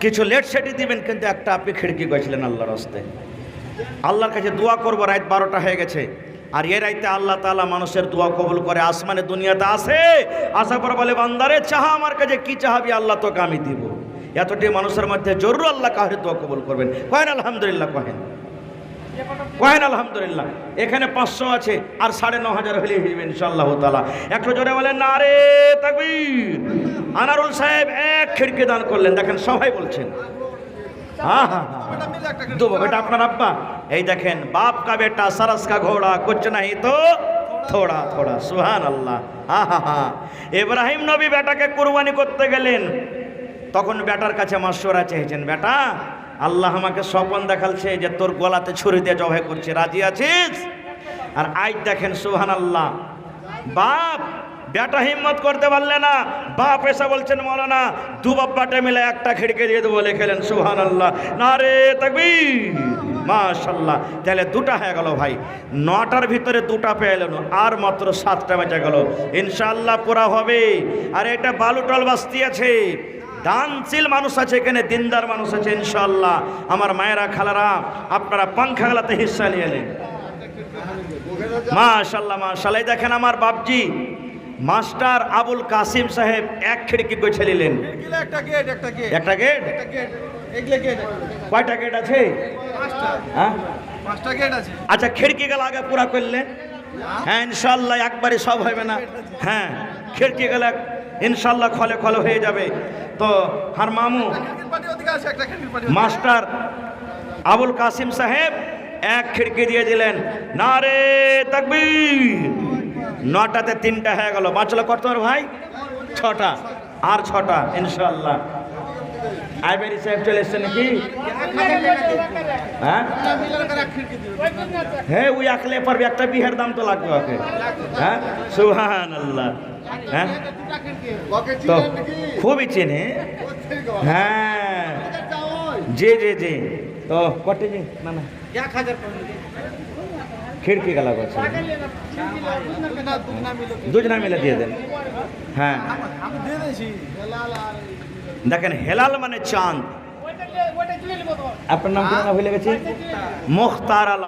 কিছু লেট সেটই দিবেন, কিন্তু একটা আপনি খিড়কি গেছিলেন আল্লাহর রাস্তায়। আল্লাহর কাছে দোয়া করবো, রাত 12টা হয়ে গেছে। আর এ রাইতে আল্লাহ তাআলা মানুষের দোয়া কবুল করে। আসমানে দুনিয়াতে আসে, আসার পর বলে বান্দারে চাহা আমার কাছে, কি চাহাবি আল্লাহ তোকে আমি দিব। এতটি মানুষের মধ্যে জরুর আল্লাহ কাহের দোয়া কবুল করবেন। কহেন আলহামদুলিল্লাহ, কহেন কহেন আলহামদুলিল্লাহ। এখানে 500 আছে, আর 9,500 হলে হইবে ইনশাআল্লাহ তাআলা। একটু জোরে বলেন নারে তাকবীর। আনারুল সাহেব 1 খিড়কি দান করলেন, দেখেন সবাই বলছেন हाँ हाँ हाँ, दो बेटा अपना अब्बा, यही देखें बाप का बेटा सरस का घोड़ा कुछ नहीं तो थोड़ा थोड़ा। सुभान अल्लाह। हाँ हाँ हाँ, इब्राहिम नबी बेटा के कुरबानी करते गेलेन, তখন বেটার কাছে মাশওয়ারা চেয়েছেন, বেটা আল্লাহ আমাকে স্বপ্ন দেখালছে যে তোর গলাতে ছুরি দিয়ে জবাই করছে, রাজি আছিস? আর আজ দেখেন সুবহানাল্লাহ, বাপ বেটা হিম্মত করতে পারলে না, বাপ এসে বলছেন মৌলানা দু বাপ্পাটে মিলে একটা খিড়কি দিয়ে দেবো, লিখেলেন সুবহানাল্লাহ, নারে তাকবীর, মাশাআল্লাহ। তাহলে 2টা হয়ে গেল ভাই, 9টার ভিতরে 2টা পেয়ে এলেন, আর মাত্র 7টা বেঁচে গেল। ইনশাআল্লাহ পুরা হবে। আর এটা বালুটল বাস্তি আছে, দানশীল মানুষ আছে এখানে, দিনদার মানুষ আছে ইনশাআল্লাহ। আমার মায়েরা খালারা আপনারা পাংখাগুলাতে হিস্সা নিয়ে এলেন, মাশাআল্লাহ মাশাআল্লাহ। দেখেন আমার বাপজি মাস্টার আবুল কাসিম সাহেব 1 খিড়কি গোছে নিলেন। একটা গেট, একটা গেট, একটা গেট, একটা গেট, এগুলো গেট। কয়টা গেট আছে? 5টা। হ্যাঁ 5টা গেট আছে। আচ্ছা খিড়কিগুলো আগে পুরা করলেন? হ্যাঁ ইনশাআল্লাহ, একবারে সব হবে না। হ্যাঁ খিড়কিগুলো ইনশাআল্লাহ খলে খলে হয়ে যাবে। তো হার মামু মাস্টার আবুল কাসিম সাহেব 1 খিড়কি দিয়ে দিলেন, নারে তাকবীর। 9টাতে 3টা হয়ে গেল, বাঁচলো কত ভাই? 6টা, আর 6টা ইনশাআল্লাহ। আইবেরি সাহেব চলে এসছে নাকি? হ্যাঁ হ্যাঁ, ওই একলে পারবে, একটা বিহের দাম তো লাগবে ওকে। হ্যাঁ সুবহানাল্লাহ। হ্যাঁ তো খুবই চেনে। হ্যাঁ जे तो कटे जी ना ना 1000 खिड़की गला बच्चा दुगना मिलो দুজনা মিলে দিয়ে দেন হ্যাঁ আমি দিয়ে দিয়েছি দেখেন হেলাল মানে চাঁদ আপনার নাম কি না ভুলে গেছি মুখতার আলম